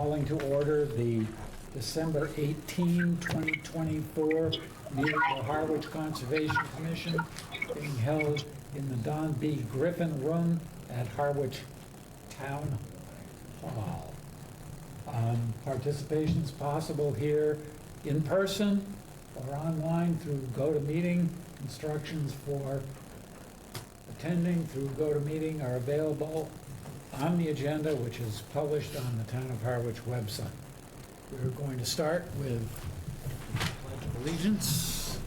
calling to order the December 18, 2024 meeting of the Harwich Conservation Commission being held in the Don B. Griffin Room at Harwich Town Hall. Participation is possible here in person or online through GoToMeeting. Instructions for attending through GoToMeeting are available on the agenda, which is published on the Town of Harwich website. We're going to start with Pledge of Allegiance.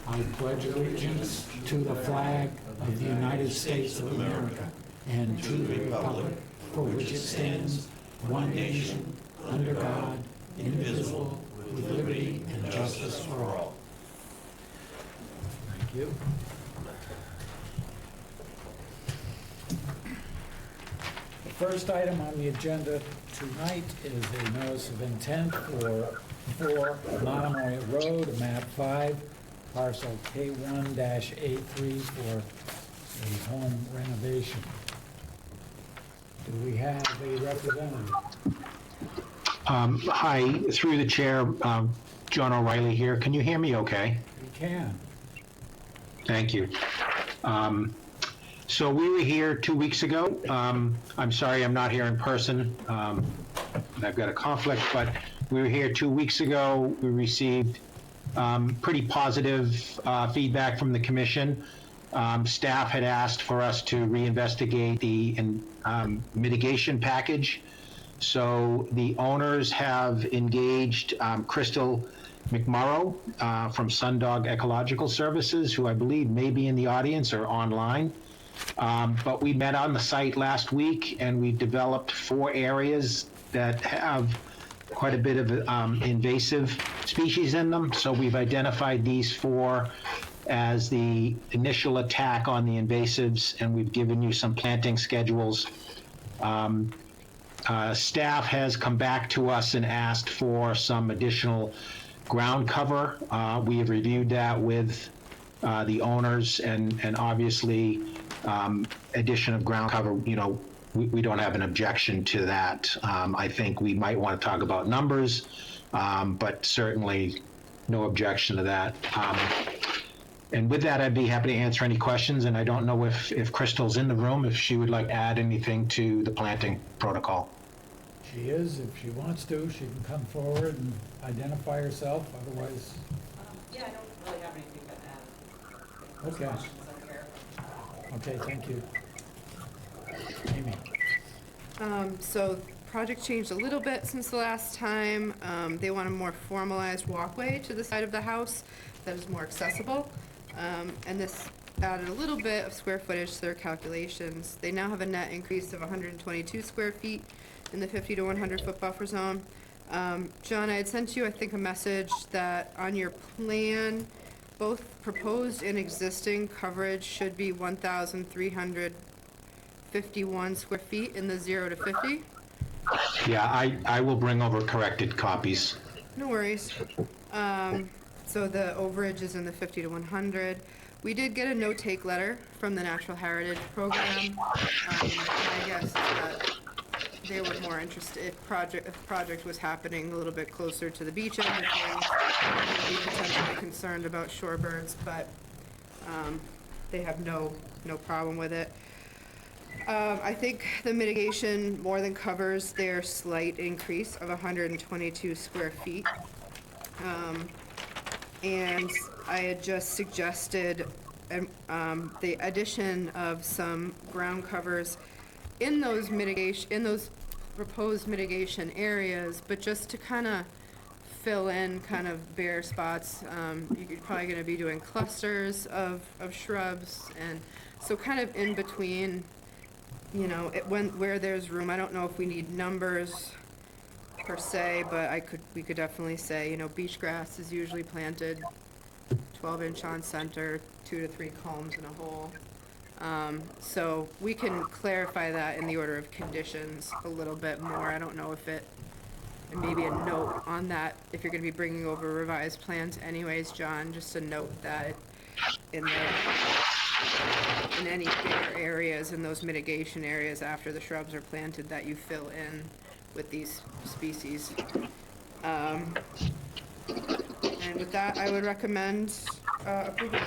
I pledge allegiance to the flag of the United States of America and to the republic for which it stands, one nation, under God, indivisible, with liberty and justice for all. Thank you. The first item on the agenda tonight is a notice of intent for 4 Monomoy Road, map 5, parcel K1-A3 for a home renovation. Do we have a representative? Hi, through the chair, John O'Reilly here. Can you hear me okay? We can. Thank you. So we were here 2 weeks ago. I'm sorry I'm not here in person. I've got a conflict, but we were here 2 weeks ago. We received pretty positive feedback from the commission. Staff had asked for us to reinvestigate the mitigation package. So the owners have engaged Crystal McMorrow from Sundog Ecological Services, who I believe may be in the audience or online. But we met on the site last week, and we developed 4 areas that have quite a bit of invasive species in them. So we've identified these 4 as the initial attack on the invasives, and we've given you some planting schedules. Staff has come back to us and asked for some additional ground cover. We have reviewed that with the owners, and obviously addition of ground cover, we don't have an objection to that. I think we might want to talk about numbers, but certainly no objection to that. And with that, I'd be happy to answer any questions, and I don't know if Crystal's in the room, if she would like to add anything to the planting protocol. She is. If she wants to, she can come forward and identify herself. Otherwise... Yeah, I don't really have anything to add. Okay. Questions up here. Okay, thank you. Amy. So project changed a little bit since the last time. They want a more formalized walkway to the side of the house that is more accessible. And this added a little bit of square footage to their calculations. They now have a net increase of 122 square feet in the 50 to 100 foot buffer zone. John, I had sent you, I think, a message that on your plan, both proposed and existing coverage should be 1,351 square feet in the 0 to 50. Yeah, I will bring over corrected copies. No worries. So the overage is in the 50 to 100. We did get a no-take letter from the Natural Heritage Program. I guess that they were more interested if project was happening a little bit closer to the beach end of things. They'd be potentially concerned about shorebirds, but they have no problem with it. I think the mitigation more than covers their slight increase of 122 square feet. And I had just suggested the addition of some ground covers in those proposed mitigation areas, but just to kind of fill in kind of bare spots. You're probably going to be doing clusters of shrubs, and so kind of in between, where there's room. I don't know if we need numbers per se, but we could definitely say, beach grass is usually planted 12-inch on center, 2 to 3 combs in a hole. So we can clarify that in the order of conditions a little bit more. I don't know if and maybe a note on that, if you're going to be bringing over revised plans anyways, John, just a note that in any bigger areas, in those mitigation areas after the shrubs are planted, that you fill in with these species. And with that, I would recommend approval.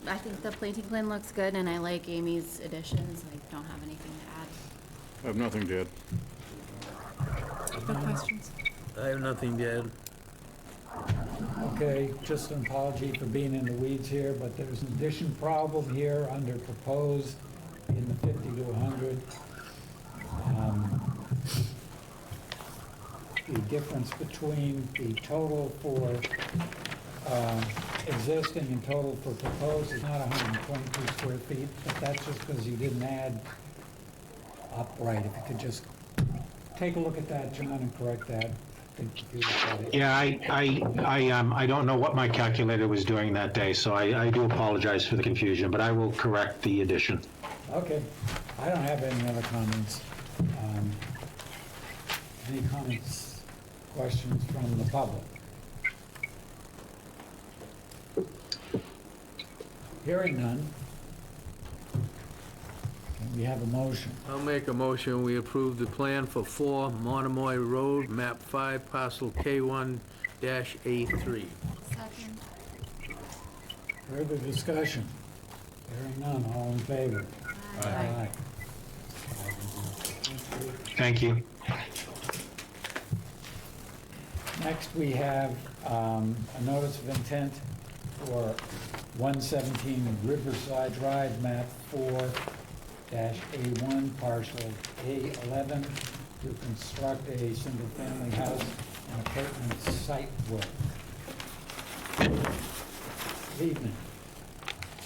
I think the planting plan looks good, and I like Amy's additions. I don't have anything to add. I have nothing to add. No questions? I have nothing to add. Okay, just an apology for being in the weeds here, but there's an addition problem here under proposed in the 50 to 100. The difference between the total for existing and total for proposed is not 122 square feet, but that's just because you didn't add upright. If you could just take a look at that, John, and correct that. The computer said it. Yeah, I don't know what my calculator was doing that day, so I do apologize for the confusion, but I will correct the addition. Okay, I don't have any other comments. Any comments, questions from the public? Hearing none. Can we have a motion? I'll make a motion, we approve the plan for 4 Monomoy Road, map 5, parcel K1-A3. Second. Further discussion? Hearing none, all in favor? Aye. Thank you. Next, we have a notice of intent for 117 Riverside Drive, map 4-A1, parcel A11, to construct a single-family house and apartment site work. Good evening.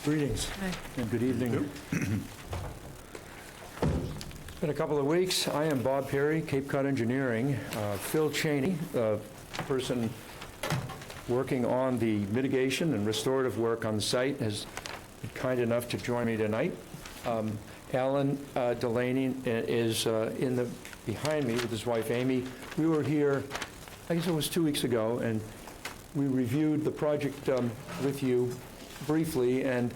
Greetings and good evening. It's been a couple of weeks. I am Bob Perry, Cape Cod Engineering. Phil Cheney, the person working on the mitigation and restorative work on the site, has been kind enough to join me tonight. Alan Delaney is behind me with his wife Amy. We were here, I guess it was 2 weeks ago, and we reviewed the project with you briefly, and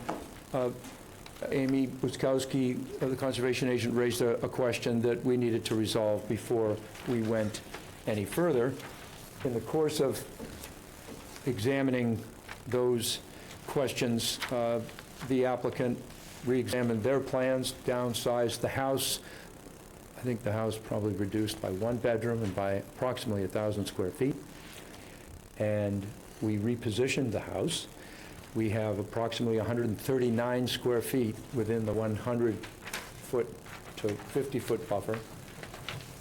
Amy Buskowski, the conservation agent, raised a question that we needed to resolve before we went any further. In the course of examining those questions, the applicant re-examined their plans, downsized the house. I think the house probably reduced by 1 bedroom and by approximately 1,000 square feet. And we repositioned the house. We have approximately 139 square feet within the 100-foot to 50-foot buffer.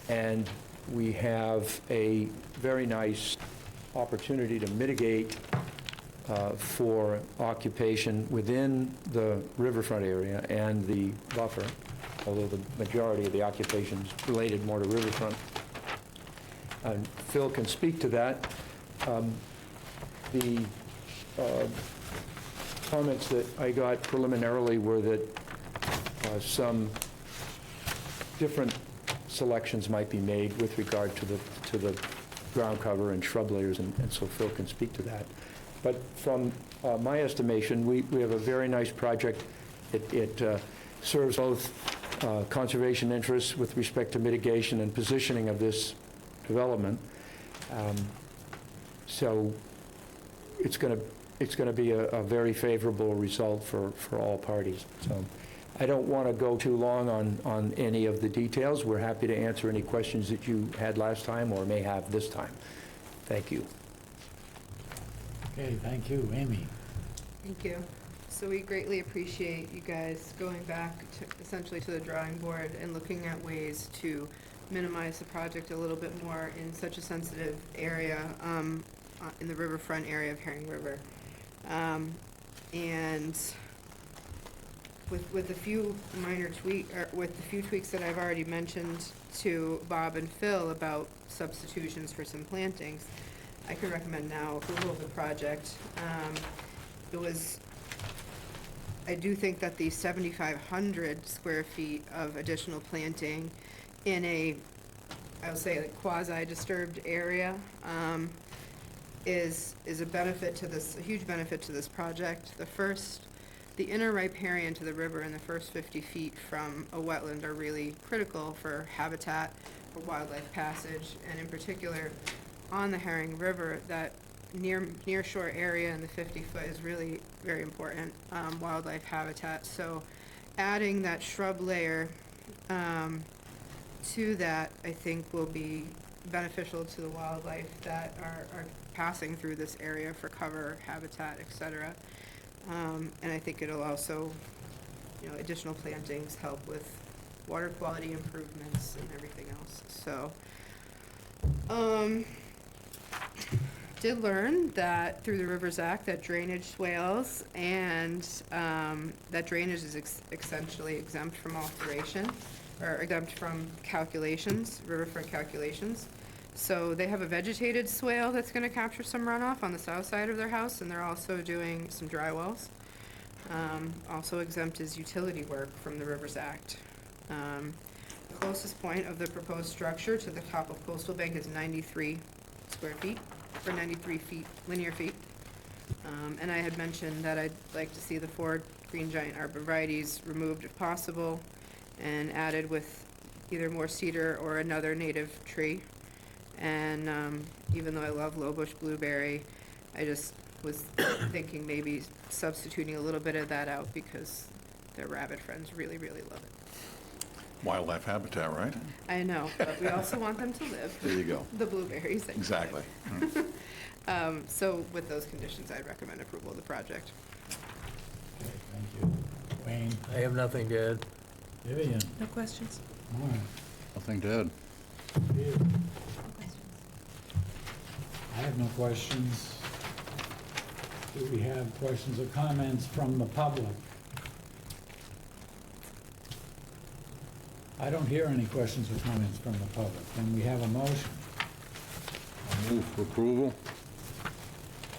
And we have a very nice opportunity to mitigate for occupation within the riverfront area and the buffer, although the majority of the occupation is related more to riverfront. And Phil can speak to that. The comments that I got preliminarily were that some different selections might be made with regard to the ground cover and shrub layers, and so Phil can speak to that. But from my estimation, we have a very nice project. It serves both conservation interests with respect to mitigation and positioning of this development. So it's going to be a very favorable result for all parties. So I don't want to go too long on any of the details. We're happy to answer any questions that you had last time or may have this time. Thank you. Okay, thank you. Amy? Thank you. So we greatly appreciate you guys going back to essentially to the drawing board and looking at ways to minimize the project a little bit more in such a sensitive area, in the riverfront area of Herring River. And with a few minor with the few tweaks that I've already mentioned to Bob and Phil about substitutions for some plantings, I could recommend now approval of the project. I do think that the 7,500 square feet of additional planting in I would say, like quasi-disturbed area, is a benefit to this, a huge benefit to this project. The first the inner riparian to the river and the first 50 feet from a wetland are really critical for habitat, for wildlife passage, and in particular, on the Herring River, that near shore area and the 50-foot is really very important wildlife habitat. So adding that shrub layer to that, I think, will be beneficial to the wildlife that are passing through this area for cover, habitat, et cetera. And I think it'll also, additional plantings help with water quality improvements and everything else. So, did learn that through the Rivers Act, that drainage swales and that drainage is essentially exempt from alteration, or exempt from calculations, riverfront calculations. So they have a vegetated swale that's gonna capture some runoff on the south side of their house, and they're also doing some dry wells. Also exempt is utility work from the Rivers Act. The closest point of the proposed structure to the top of coastal bank is 93 square feet, or 93 feet, linear feet. And I had mentioned that I'd like to see the 4 green giant arborvitaes removed if possible, and added with either more cedar or another native tree. And even though I love low bush blueberry, I just was thinking maybe substituting a little bit of that out because their rabbit friends really, really love it. Wildlife habitat, right? I know, but we also want them to live. There you go. The blueberries. that you Exactly. like. So with those conditions, I'd recommend approval of the project. Okay, thank you. Wayne, I have nothing to add. Vivian, No questions? Mark, Nothing to add. Steve. I have no questions. Do we have questions or comments from the public? I don't hear any questions or comments from the public. Can we have a motion? I'll move for approval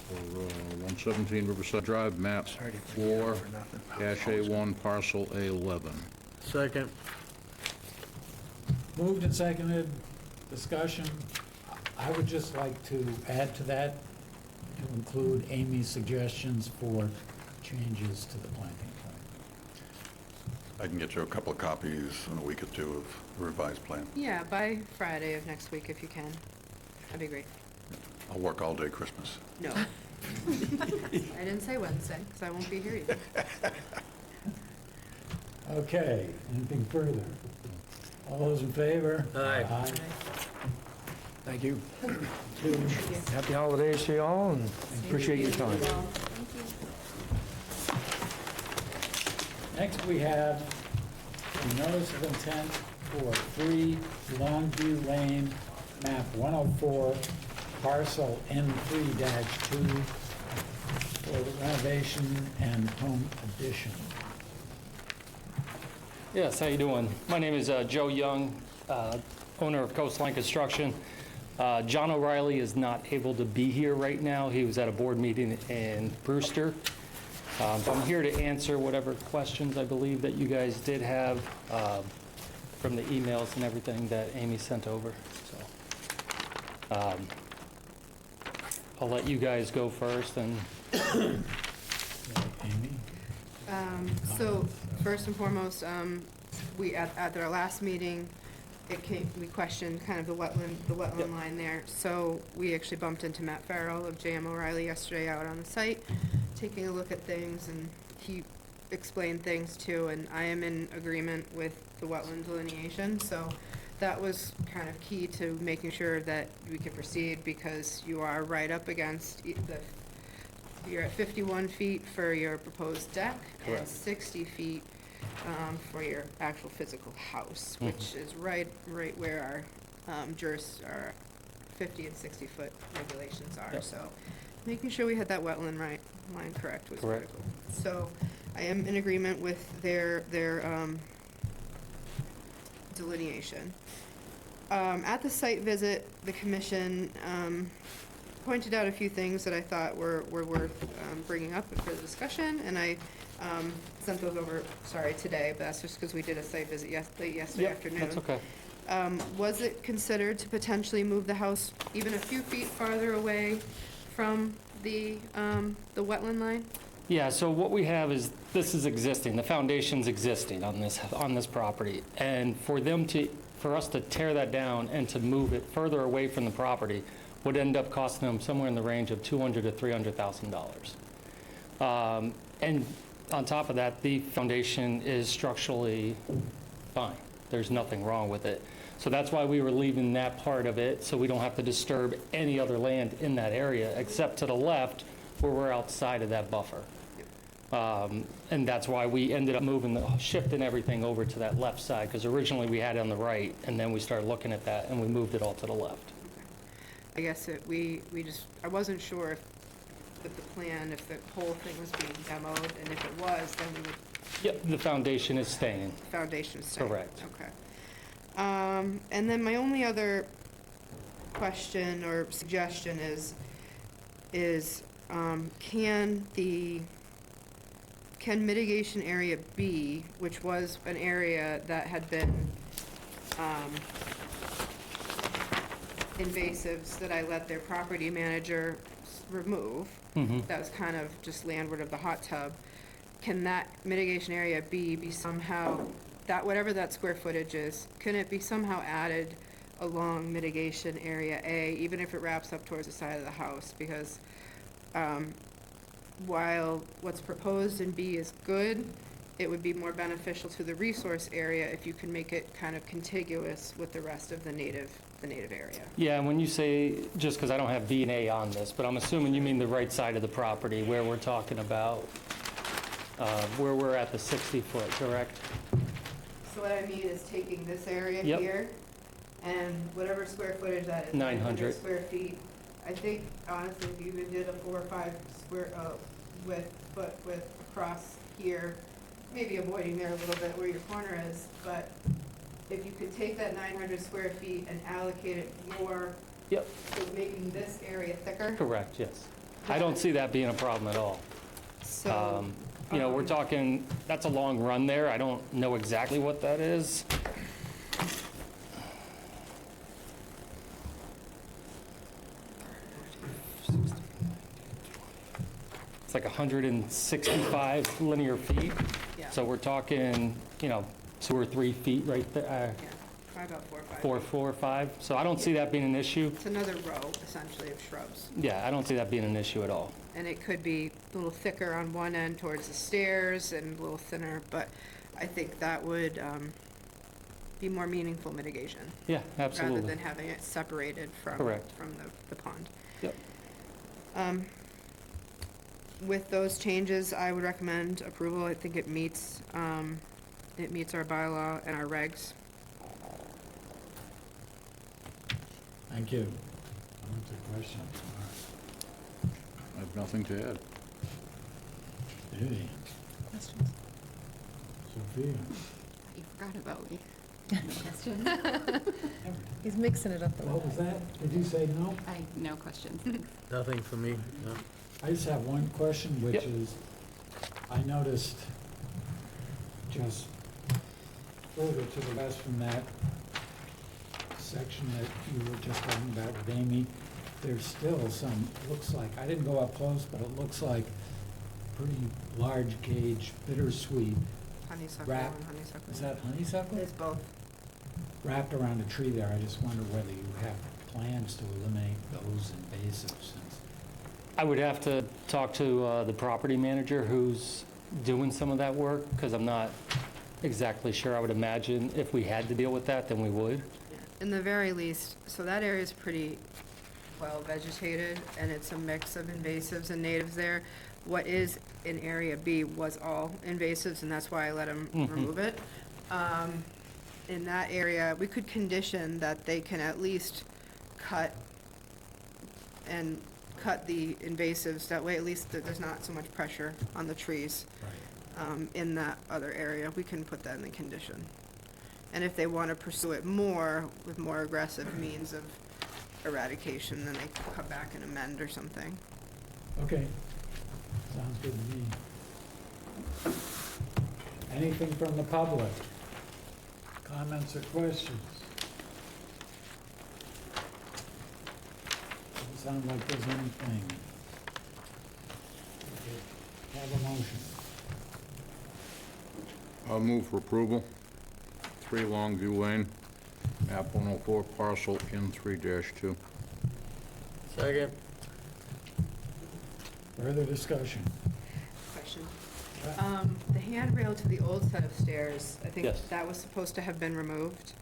for 117 Riverside Drive, map 4-A1, parcel A11. Second. Moved and seconded, discussion. I would just like to add to that, to include Amy's suggestions for changes to the planting plan. I can get you a couple of copies in a week or two of the revised plan. Yeah, by Friday of next week if you can. That'd be great. I'll work all day Christmas. No. I didn't say Wednesday, because I won't be here either. Okay, anything further? All those in favor? Aye. Thank you. Happy holidays to you all, and appreciate your time. Next, we have a notice of intent for 3 Longview Lane, map 104, parcel N3-2, for the renovation and home addition. Yes, how you doing? My name is Joe Young, owner of Coastline Construction. John O'Reilly is not able to be here right now. He was at a board meeting in Brewster. So I'm here to answer whatever questions I believe that you guys did have from the emails and everything that Amy sent over. So I'll let you guys go first and Amy? So first and foremost, we, at our last meeting, we questioned kind of the wetland line there. So we actually bumped into Matt Farrell of JM O'Reilly yesterday out on the site, taking a look at things, and he explained things too, and I am in agreement with the wetland delineation. So that was kind of key to making sure that we could proceed, because you are right up against you're at 51 feet for your proposed deck and Correct. 60 feet for your actual physical house, which is right where our our 50 and 60 foot regulations are. Yep. So making sure we had that wetland line correct was Correct. critical. So I am in agreement with their delineation. At the site visit, the commission pointed out a few things that I thought were worth bringing up for the discussion, and I sent those over, today, but that's just because we did a site visit late yesterday Yep, afternoon. that's okay. Was it considered to potentially move the house even a few feet farther away from the wetland line? Yeah, so what we have is, this is existing, the foundation's existing on this property. And for us to tear that down and to move it further away from the property would end up costing them somewhere in the range of $200,000 to $300,000. And on top of that, the foundation is structurally fine. There's nothing wrong with it. So that's why we were leaving that part of it, so we don't have to disturb any other land in that area, except to the left, where we're outside of that buffer. And that's why we ended up shifting everything over to that left side, because originally we had it on the right, and then we started looking at that, and we moved it all to the left. I guess I wasn't sure if, with the plan, if the whole thing was being demoed, and if it was, then we would, Yep, the foundation is staying. foundation stay. Correct. Okay. And then my only other question or suggestion is can mitigation area B, which was an area that had been invasives that I let their property manager remove, that was kind of just landward of the hot tub, can that mitigation area B be somehow, whatever that square footage is, can it be somehow added along mitigation area A, even if it wraps up towards the side of the house? Because while what's proposed in B is good, it would be more beneficial to the resource area if you can make it kind of contiguous with the rest of the native area. Yeah, and when you say, just because I don't have B and A on this, but I'm assuming you mean the right side of the property, where we're talking about, where we're at the 60-foot, correct? So what I mean is taking this area Yep. here, and whatever square footage that is. 900. Square feet. I think honestly, if you even did a 4 or 5 square, width across here, maybe avoiding there a little bit where your corner is, but if you could take that 900 square feet and allocate it more. Yep. To making this area thicker. Correct, yes. I don't see that being a problem at all. So. We're talking, that's a long run there. I don't know exactly what that is. It's like 165 linear feet. Yeah. So we're talking, 2 or 3 feet right there, Yeah, probably about 4 or 5. 4 or 5. So I don't see that being an issue. It's another row essentially of shrubs. Yeah, I don't see that being an issue at all. And it could be a little thicker on one end towards the stairs and a little thinner, but I think that would be more meaningful mitigation. Yeah, absolutely. Rather than having it separated from Correct. the pond. Yep. With those changes, I would recommend approval. I think it meets our bylaw and our regs. Thank you. Comments or questions? I have nothing to add. Judy? Questions? Sophia? You forgot about me. He's mixing it up a What little. was that? Did you say no? No questions. Nothing for me, no. I just have one question, which Yep. is, I noticed just further to the west from that section that you were just talking about with Amy, there's still some, looks like, I didn't go up close, but it looks like pretty large gauge bittersweet. Honeysuckle Wrap. and honeysuckle. Is that honeysuckle? It's both. Wrapped around a tree there. I just wonder whether you have plans to eliminate those invasives. I would have to talk to the property manager who's doing some of that work, because I'm not exactly sure. I would imagine if we had to deal with that, then we would. In the very least, so that area is pretty well vegetated, and it's a mix of invasives and natives there. What is in Area B was all invasives, and that's why I let them remove it. In that area, we could condition that they can at least cut the invasives. That way, at least there's not so much pressure on the trees in that other area. We can put that in the condition. And if they want to pursue it more with more aggressive means of eradication, then they can come back and amend or something. Okay, sounds good to me. Anything from the public? Comments or questions? Doesn't sound like there's anything. Okay. Have a motion. I'll move for approval. 3 Longview Lane, map 104, parcel N3-2. Second. Further discussion? Question. The handrail to the old set of stairs, I think Yes. that was supposed to have been removed.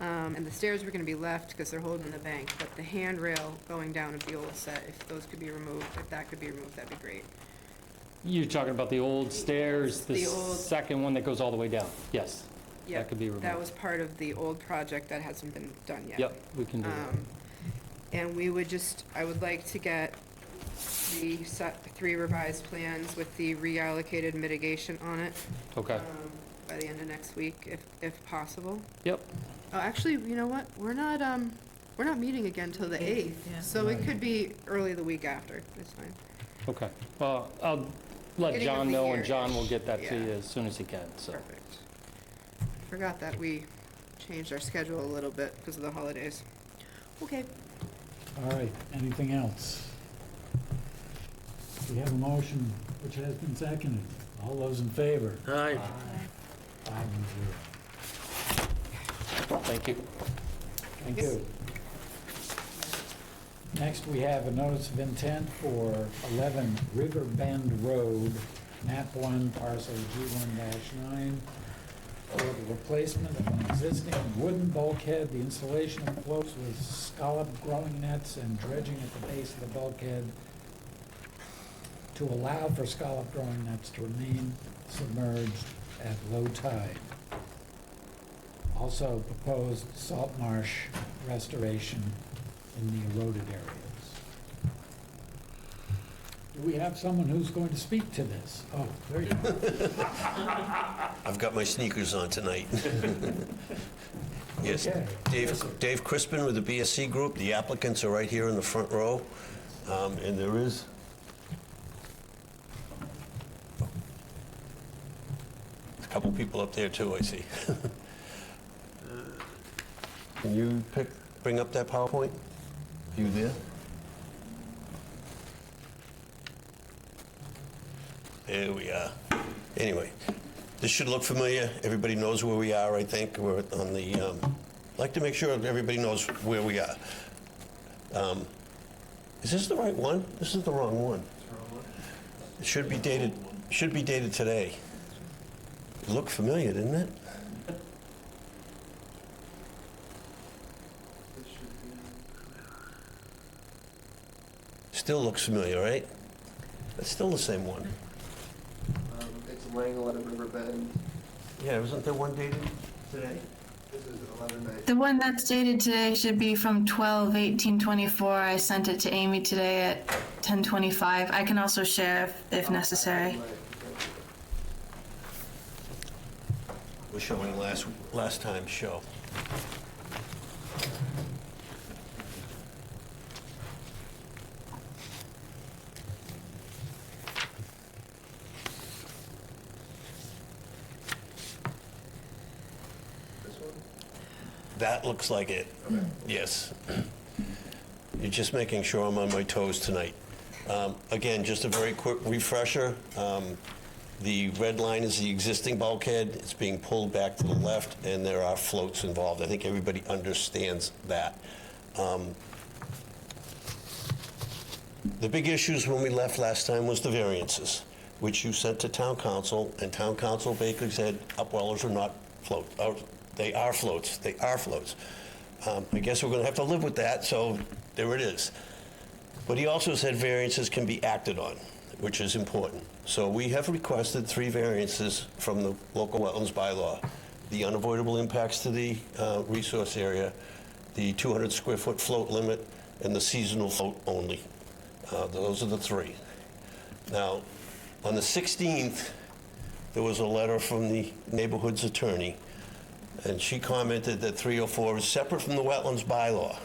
And the stairs were gonna be left because they're holding the bank, but the handrail going down of the old set, if those could be removed, if that could be removed, that'd be great. You're talking about the old stairs, the The old- second one that goes all the way down? Yes. Yeah, That could be removed. that was part of the old project that hasn't been done yet. Yep, we can do that. And I would like to get the 3 revised plans with the reallocated mitigation on it Okay. by the end of next week, if possible. Yep. Oh, actually, you know what? We're not meeting again till the 8th, so it could be early the week after. It's fine. Okay. Well, I'll let Beginning of John the know, and year. John will get that to Yeah. you as soon as he can, so. Perfect. Forgot that we changed our schedule a little bit because of the holidays. Okay. All right, anything else? We have a motion which has been seconded. All those in favor? Aye. 5-0. Thank you. Thank you. Next, we have a notice of intent for 11 River Bend Road, map 1, parcel G1-9, for the replacement of an existing wooden bulkhead, the installation of floats with scallop growing nets and dredging at the base of the bulkhead to allow for scallop growing nets to remain submerged at low tide. Also proposed salt marsh restoration in the eroded areas. Do we have someone who's going to speak to this? Oh, there you go. I've got my sneakers on tonight. Yes, Okay. Dave Crispin with the BSC Group. The applicants are right here in the front row. And there is a couple people up there too, I see. Can you bring up that PowerPoint? Are you there? There we are. Anyway, this should look familiar. Everybody knows where we are, I think. We're on the, I'd like to make sure everybody knows where we are. Is this the right one? This is the wrong one. It should be dated today. It looked familiar, didn't it? Still looks familiar, right? It's still the same one. It's Langlet at Riverbend. Yeah, wasn't there one dated today? This is 11/9. The one that's dated today should be from 12/18/24. I sent it to Amy today at 10:25. I can also share if necessary. We're showing last time's show. That looks like it. Yes. You're just making sure I'm on my toes tonight. Again, just a very quick refresher. The red line is the existing bulkhead. It's being pulled back to the left, and there are floats involved. I think everybody understands that. The big issues when we left last time was the variances, which you sent to town council, and town council basically said upwellers are not float. They are floats. They are floats. I guess we're going to have to live with that, so there it is. But he also said variances can be acted on, which is important. So we have requested 3 variances from the local wetlands bylaw. The unavoidable impacts to the resource area, the 200 square foot float limit, and the seasonal float only. Those are the 3. Now, on the 16th, there was a letter from the neighborhood's attorney, and she commented that 304 is separate from the wetlands bylaw,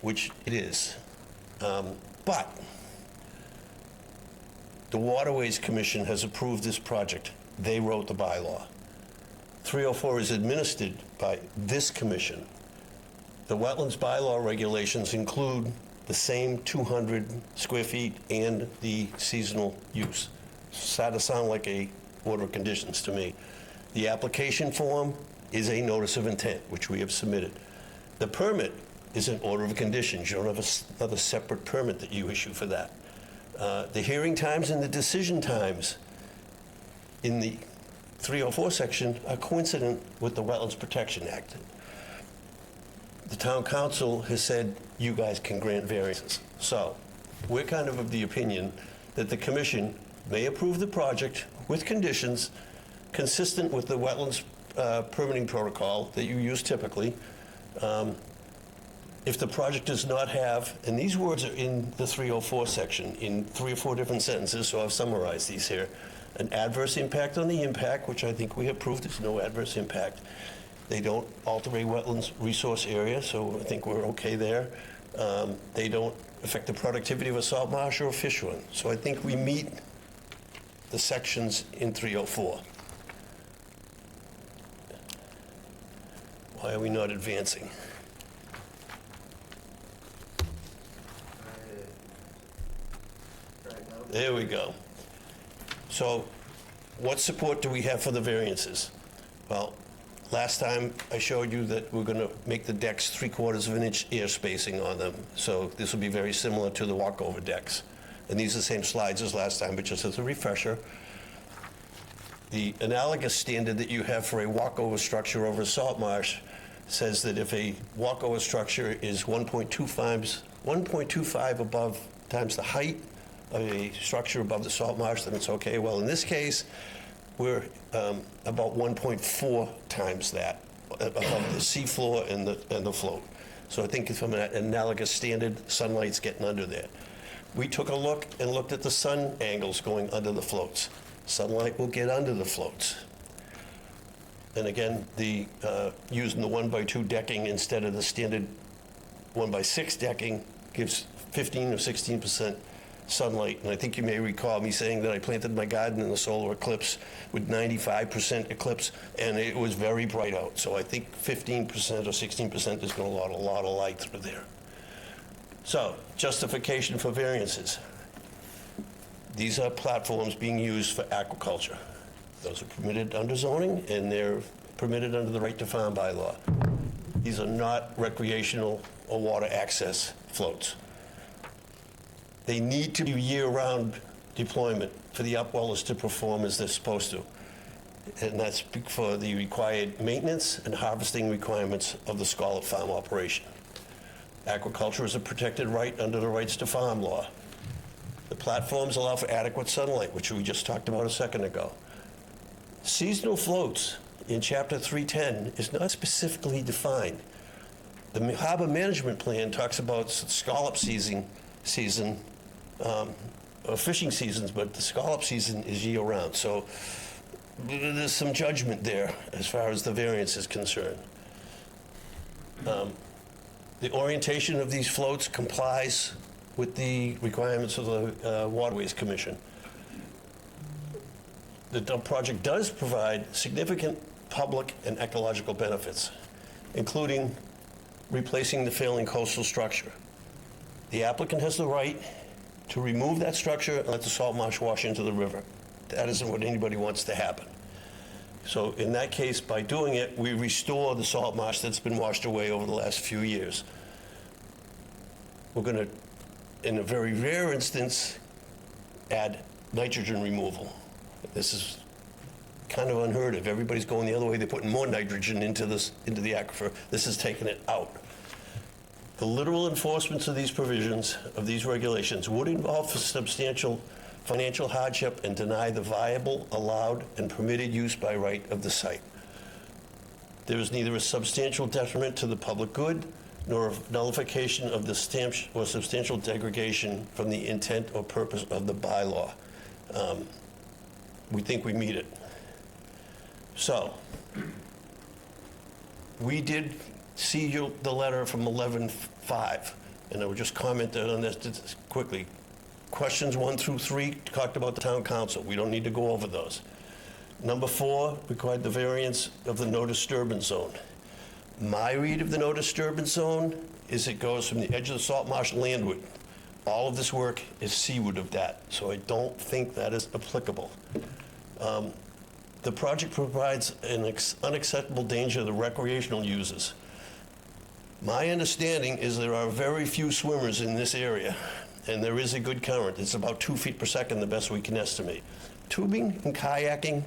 which it is. But the Waterways Commission has approved this project. They wrote the bylaw. 304 is administered by this commission. The wetlands bylaw regulations include the same 200 square feet and the seasonal use. Started to sound like a order of conditions to me. The application form is a notice of intent, which we have submitted. The permit is an order of conditions. You don't have another separate permit that you issue for that. The hearing times and the decision times in the 304 section are coincident with the Wetlands Protection Act. The town council has said you guys can grant variances. So we're kind of the opinion that the commission may approve the project with conditions consistent with the wetlands permitting protocol that you use typically. If the project does not have, and these words are in the 304 section in 3 or 4 different sentences, so I've summarized these here. An adverse impact on the impact, which I think we have proved there's no adverse impact. They don't alter a wetlands resource area, so I think we're okay there. They don't affect the productivity of a salt marsh or a fish run. So I think we meet the sections in 304. Why are we not advancing? Right now, There we go. So what support do we have for the variances? Well, last time I showed you that we're going to make the decks 3/4 of an inch air spacing on them. So this will be very similar to the walkover decks. And these are the same slides as last time, but just as a refresher. The analogous standard that you have for a walkover structure over a salt marsh says that if a walkover structure is 1.25 above times the height of a structure above the salt marsh, then it's okay. Well, in this case, we're about 1.4 times that above the seafloor and the float. So I think from an analogous standard, sunlight's getting under there. We took a look and looked at the sun angles going under the floats. Sunlight will get under the floats. And again, using the 1x2 decking instead of the standard 1x6 decking gives 15 or 16% sunlight. And I think you may recall me saying that I planted my garden in the solar eclipse with 95% eclipse, and it was very bright out. So I think 15% or 16% is going to let a lot of light through there. So, justification for variances. These are platforms being used for aquaculture. Those are permitted under zoning, and they're permitted under the right to farm bylaw. These are not recreational or water access floats. They need to be year-round deployment for the upwellers to perform as they're supposed to. And that's for the required maintenance and harvesting requirements of the scallop farm operation. Aquaculture is a protected right under the rights to farm law. The platforms allow for adequate sunlight, which we just talked about a second ago. Seasonal floats in Chapter 310 is not specifically defined. The harbor management plan talks about scallop season, or fishing seasons, but the scallop season is year-round. So there's some judgment there as far as the variance is concerned. The orientation of these floats complies with the requirements of the Waterways Commission. The project does provide significant public and ecological benefits, including replacing the failing coastal structure. The applicant has the right to remove that structure and let the salt marsh wash into the river. That isn't what anybody wants to happen. So in that case, by doing it, we restore the salt marsh that's been washed away over the last few years. We're going to, in a very rare instance, add nitrogen removal. This is kind of unheard of. Everybody's going the other way. They're putting more nitrogen into the aquifer. This is taking it out. The literal enforcement of these provisions, of these regulations, would involve substantial financial hardship and deny the viable, allowed, and permitted use by right of the site. There is neither a substantial detriment to the public good nor a nullification of the stamp or substantial degradation from the intent or purpose of the bylaw. We think we meet it. So, we did see the letter from 11/5, and I would just comment on this quickly. Questions 1 through 3 talked about the town council. We don't need to go over those. Number 4 required the variance of the no disturbance zone. My read of the no disturbance zone is it goes from the edge of the salt marsh landward. All of this work is seaward of that, so I don't think that is applicable. The project provides an unacceptable danger to the recreational users. My understanding is there are very few swimmers in this area, and there is a good current. It's about 2 feet per second, the best we can estimate. Tubing and kayaking,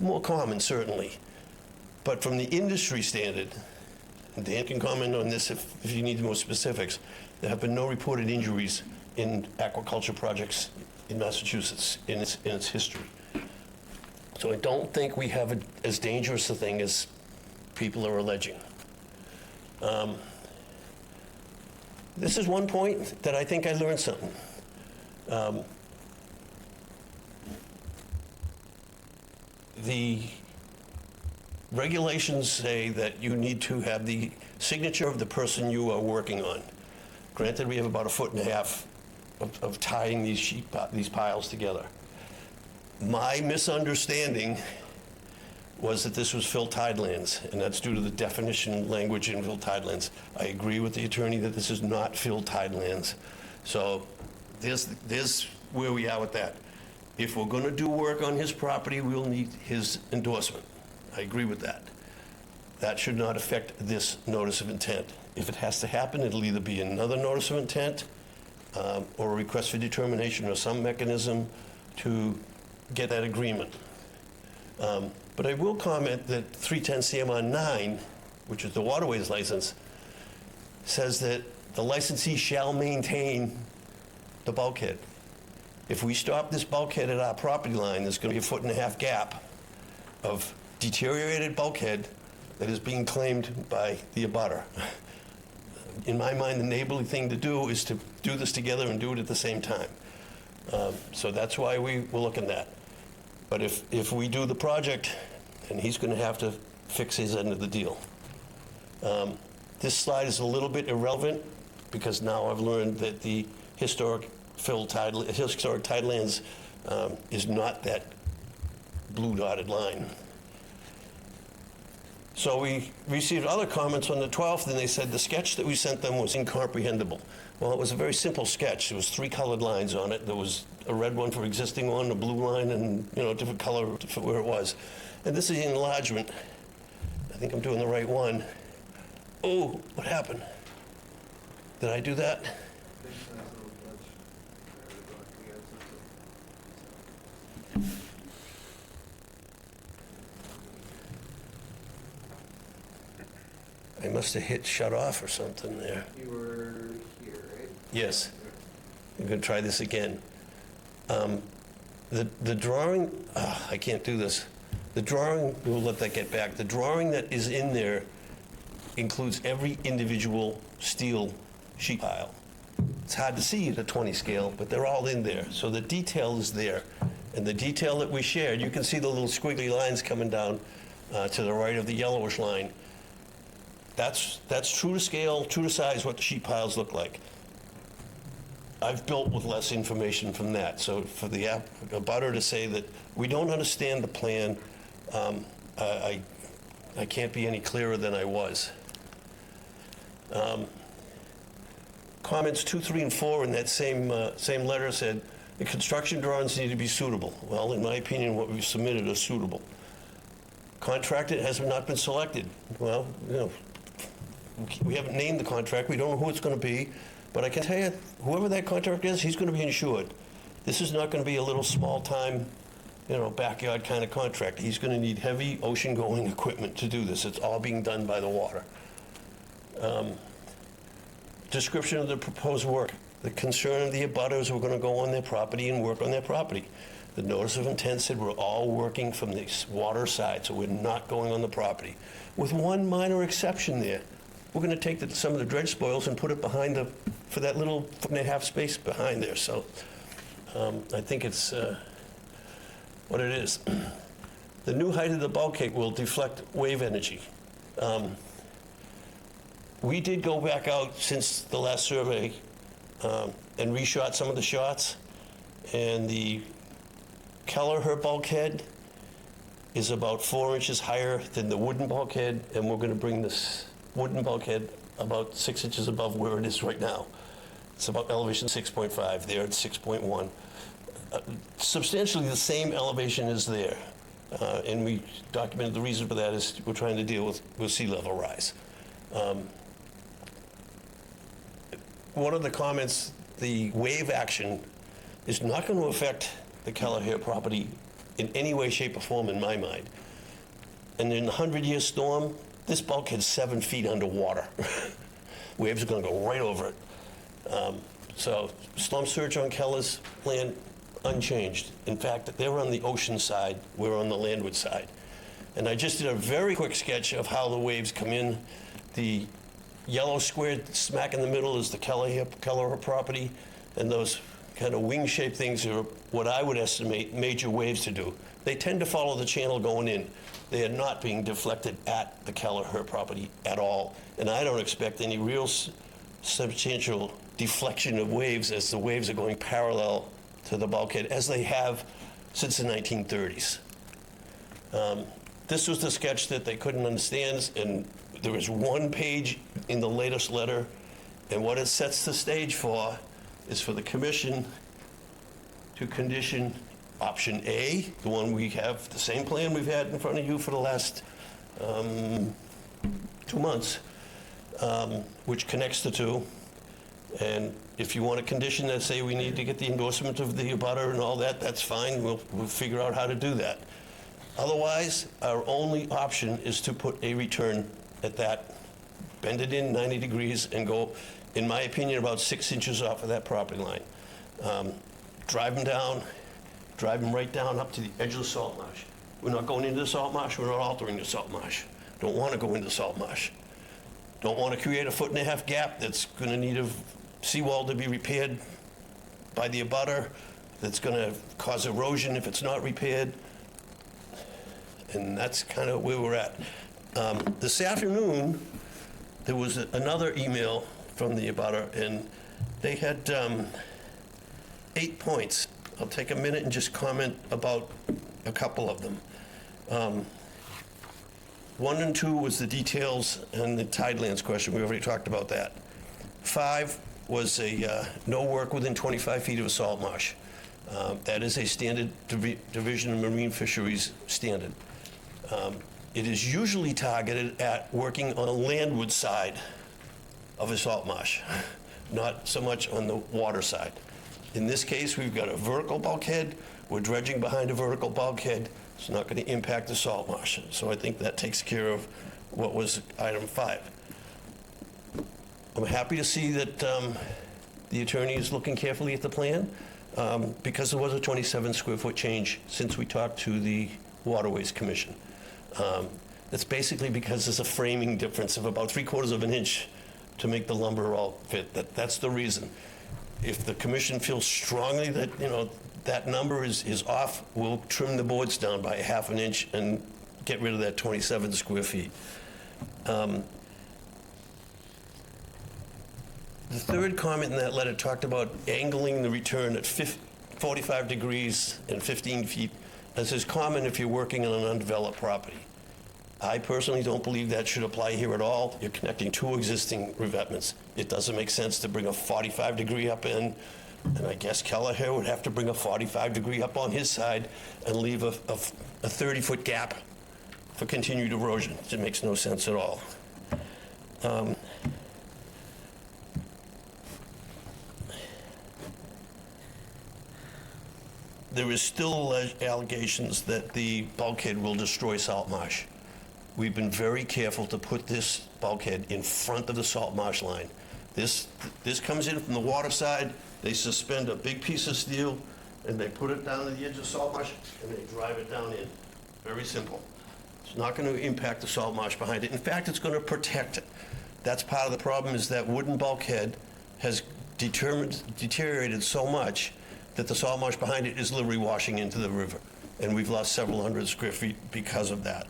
more common, certainly. But from the industry standard, and Dan can comment on this if you need more specifics, there have been no reported injuries in aquaculture projects in Massachusetts in its history. So I don't think we have as dangerous a thing as people are alleging. This is one point that I think I learned something. The regulations say that you need to have the signature of the person you are working on. Granted, we have about 1.5 foot of tying these piles together. My misunderstanding was that this was filled tidelands, and that's due to the definition language in filled tidelands. I agree with the attorney that this is not filled tidelands. So there's where we are with that. If we're going to do work on his property, we'll need his endorsement. I agree with that. That should not affect this notice of intent. If it has to happen, it'll either be another notice of intent or a request for determination or some mechanism to get that agreement. But I will comment that 310 CMR 9, which is the waterways license, says that the licensee shall maintain the bulkhead. If we stop this bulkhead at our property line, there's going to be a 1.5 foot gap of deteriorated bulkhead that is being claimed by the abutter. In my mind, the neighborly thing to do is to do this together and do it at the same time. So that's why we're looking at that. But if we do the project, then he's going to have to fix his end of the deal. This slide is a little bit irrelevant because now I've learned that the historic tidelands is not that blue dotted line. So we received other comments on the 12th, and they said the sketch that we sent them was incomprehensible. Well, it was a very simple sketch. There was 3 colored lines on it. There was a red one for existing one, a blue line, and a different color for where it was. And this is the enlargement. I think I'm doing the right one. Oh, what happened? Did I do that? I must have hit shut off or something there. You were here, right? Yes. I'm going to try this again. The drawing, I can't do this. The drawing, we'll let that get back. The drawing that is in there includes every individual steel sheet pile. It's hard to see at a 20 scale, but they're all in there. So the detail is there. And the detail that we shared, you can see the little squiggly lines coming down to the right of the yellowish line. That's true to scale, true to size, what the sheet piles look like. I've built with less information from that. So for the abutter to say that we don't understand the plan, I can't be any clearer than I was. Comments 2, 3, and 4 in that same letter said, the construction drawings need to be suitable. Well, in my opinion, what we've submitted is suitable. Contractor has not been selected. Well, we haven't named the contract. We don't know who it's going to be. But I can tell you, whoever that contractor is, he's going to be insured. This is not going to be a little small-time, backyard kind of contract. He's going to need heavy ocean-going equipment to do this. It's all being done by the water. Description of the proposed work. The concern of the abutters were going to go on their property and work on their property. The notice of intent said we're all working from the water side, so we're not going on the property. With one minor exception there. We're going to take some of the dredge spoils and put it behind for that little 1.5 foot space behind there. So I think it's what it is. The new height of the bulkhead will deflect wave energy. We did go back out since the last survey and reshot some of the shots. And the Kelleher bulkhead is about 4 inches higher than the wooden bulkhead, and we're going to bring this wooden bulkhead about 6 inches above where it is right now. It's about elevation 6.5, there it's 6.1. Substantially the same elevation is there. And we documented the reason for that is we're trying to deal with sea level rise. One of the comments, the wave action is not going to affect the Kelleher property in any way, shape, or form in my mind. And in the 100-year storm, this bulkhead's 7 feet underwater. Waves are going to go right over it. So storm surge on Keller's land, unchanged. In fact, they're on the ocean side, we're on the landward side. And I just did a very quick sketch of how the waves come in. The yellow square smack in the middle is the Kelleher property, and those kind of wing-shaped things are what I would estimate major waves to do. They tend to follow the channel going in. They are not being deflected at the Kelleher property at all, and I don't expect any real substantial deflection of waves as the waves are going parallel to the bulkhead, as they have since the 1930s. This was the sketch that they couldn't understand, and there is one page in the latest letter, and what it sets the stage for is for the commission to condition option A, the one we have, the same plan we've had in front of you for the last 2 months, which connects the two. And if you want a condition that say we need to get the endorsement of the abutter and all that, that's fine. We'll figure out how to do that. Otherwise, our only option is to put a return at that, bend it in 90 degrees and go, in my opinion, about 6 inches off of that property line. Drive them right down up to the edge of the salt marsh. We're not going into the salt marsh, we're not altering the salt marsh. Don't want to go into the salt marsh. Don't want to create a 1.5 foot gap that's going to need a seawall to be repaired by the abutter, that's going to cause erosion if it's not repaired. And that's kind of where we're at. This afternoon, there was another email from the abutter, and they had 8 points. I'll take a minute and just comment about a couple of them. 1 and 2 was the details and the tidelands question. We already talked about that. 5 was a no work within 25 feet of a salt marsh. That is a standard Division of Marine Fisheries standard. It is usually targeted at working on the landward side of a salt marsh, not so much on the water side. In this case, we've got a vertical bulkhead. We're dredging behind a vertical bulkhead. It's not going to impact the salt marsh. So I think that takes care of what was item 5. I'm happy to see that the attorney is looking carefully at the plan because there was a 27 square foot change since we talked to the Waterways Commission. That's basically because there's a framing difference of about 3/4 of an inch to make the lumber all fit. That's the reason. If the commission feels strongly that, that number is off, we'll trim the boards down by 1/2 inch and get rid of that 27 square feet. The third comment in that letter talked about angling the return at 45 degrees and 15 feet, as is common if you're working on an undeveloped property. I personally don't believe that should apply here at all. You're connecting 2 existing revetments. It doesn't make sense to bring a 45 degree up in, and I guess Kelleher would have to bring a 45 degree up on his side and leave a 30-foot gap for continued erosion. It makes no sense at all. There is still allegations that the bulkhead will destroy salt marsh. We've been very careful to put this bulkhead in front of the salt marsh line. This comes in from the water side. They suspend a big piece of steel, and they put it down to the edge of the salt marsh, and they drive it down in. Very simple. It's not going to impact the salt marsh behind it. In fact, it's going to protect it. That's part of the problem, is that wooden bulkhead has deteriorated so much that the salt marsh behind it is literally washing into the river. And we've lost several hundred square feet because of that.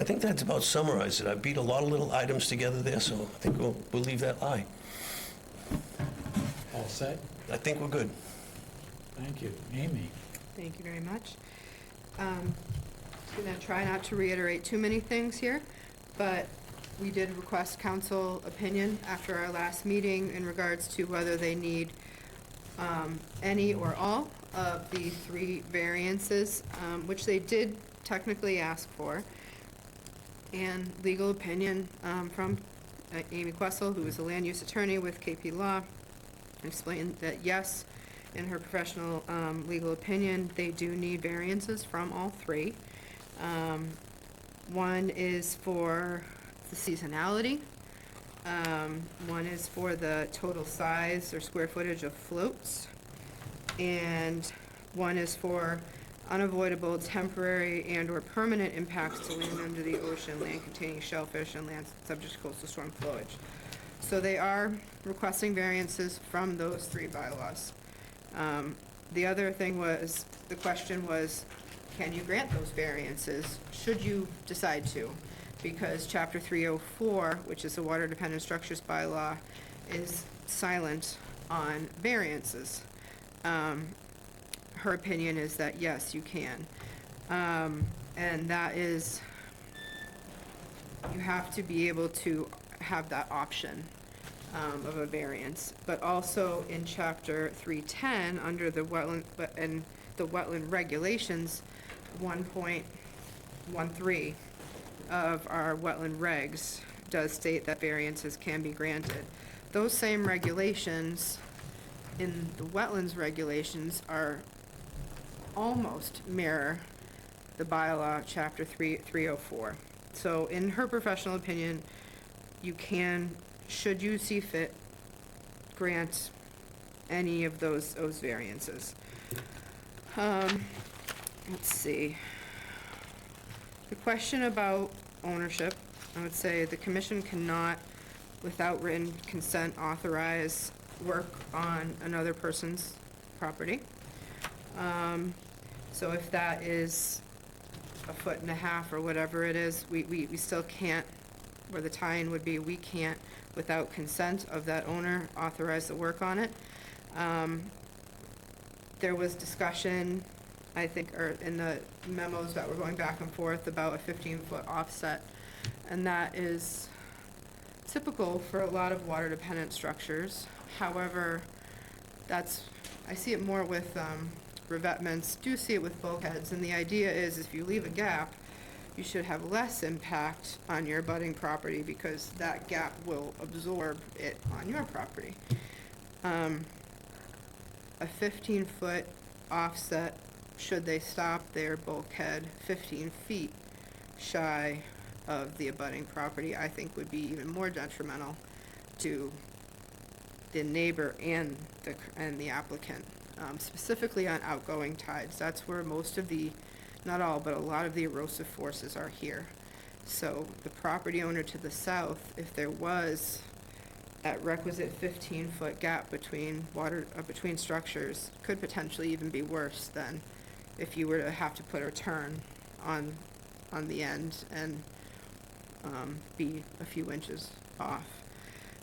I think that's about summarized it. I beat a lot of little items together there, so I think we'll leave that lie. All set? I think we're good. Thank you. Amy? Thank you very much. I'm going to try not to reiterate too many things here. but we did request council opinion after our last meeting in regards to whether they need any or all of the 3 variances, which they did technically ask for. And legal opinion from Amy Questle, who is a land use attorney with KP Law, explained that yes, in her professional legal opinion, they do need variances from all 3. One is for the seasonality. One is for the total size or square footage of floats. And one is for unavoidable temporary and/or permanent impacts to land under the ocean, land containing shellfish, and land subject to coastal storm flowage. So they are requesting variances from those 3 bylaws. The other thing was, the question was, can you grant those variances, should you decide to? Because Chapter 304, which is the Water Dependent Structures bylaw, is silent on variances. Her opinion is that, yes, you can. And that is, you have to be able to have that option of a variance. But also in Chapter 310, under the wetland regulations, 1.13 of our wetland regs does state that variances can be granted. Those same regulations in the wetlands regulations are almost mirror the bylaw, Chapter 304. So in her professional opinion, you can, should you see fit, grant any of those variances. Let's see. The question about ownership, I would say the commission cannot, without written consent, authorize work on another person's property. So if that is 1.5 feet or whatever it is, we still can't, where the tie-in would be, we can't, without consent of that owner, authorize the work on it. There was discussion, I think, or in the memos that were going back and forth about a 15-foot offset, and that is typical for a lot of water-dependent structures. However, that's, I see it more with revetments, do see it with bulkheads, and the idea is if you leave a gap, you should have less impact on your abutting property because that gap will absorb it on your property. A 15-foot offset, should they stop their bulkhead 15 feet shy of the abutting property, I think would be even more detrimental to the neighbor and the applicant, specifically on outgoing tides. That's where most of the, not all, but a lot of the erosive forces are here. So the property owner to the south, if there was that requisite 15-foot gap between between structures, could potentially even be worse than if you were to have to put a turn on the end and be a few inches off.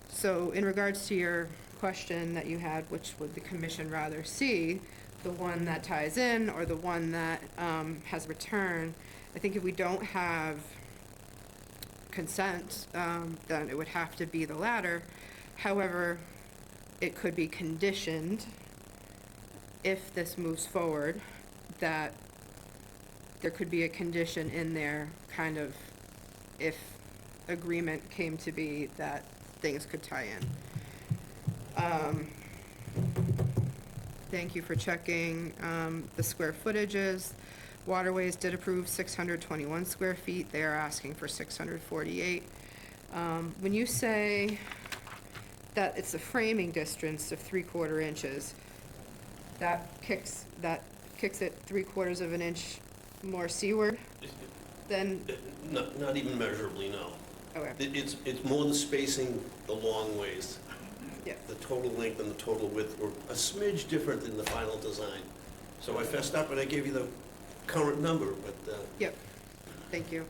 So in regards to your question that you had, which would the commission rather see, the one that ties in or the one that has return, I think if we don't have consent, then it would have to be the latter. However, it could be conditioned, if this moves forward, that there could be a condition in there, kind of, if agreement came to be that things could tie in. Thank you for checking the square footages. Waterways did approve 621 square feet. They are asking for 648. When you say that it's a framing distance of 3/4 inches, that kicks it 3/4 of an inch more seaward than? Not even measurably, no. Okay. It's more the spacing, the long ways. Yeah. The total length and the total width were a smidge different than the final design. So I fessed up and I gave you the current number, but... Yep, thank you.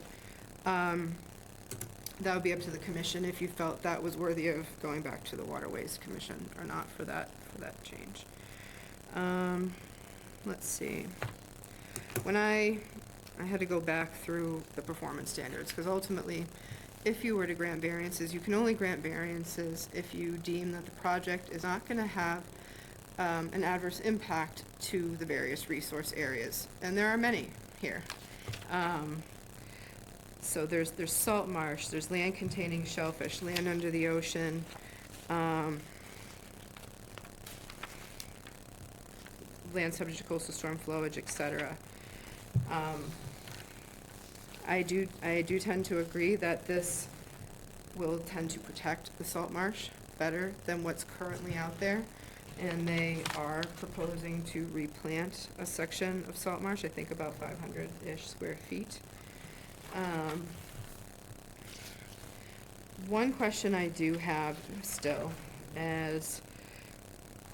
That would be up to the commission if you felt that was worthy of going back to the Waterways Commission or not for that change. Let's see. When I had to go back through the performance standards, because ultimately, if you were to grant variances, you can only grant variances if you deem that the project is not going to have an adverse impact to the various resource areas, and there are many here. So there's salt marsh, there's land containing shellfish, land under the ocean, land subject to coastal storm flowage, etc. I do tend to agree that this will tend to protect the salt marsh better than what's currently out there. And they are proposing to replant a section of salt marsh, I think about 500-ish square feet. One question I do have still is,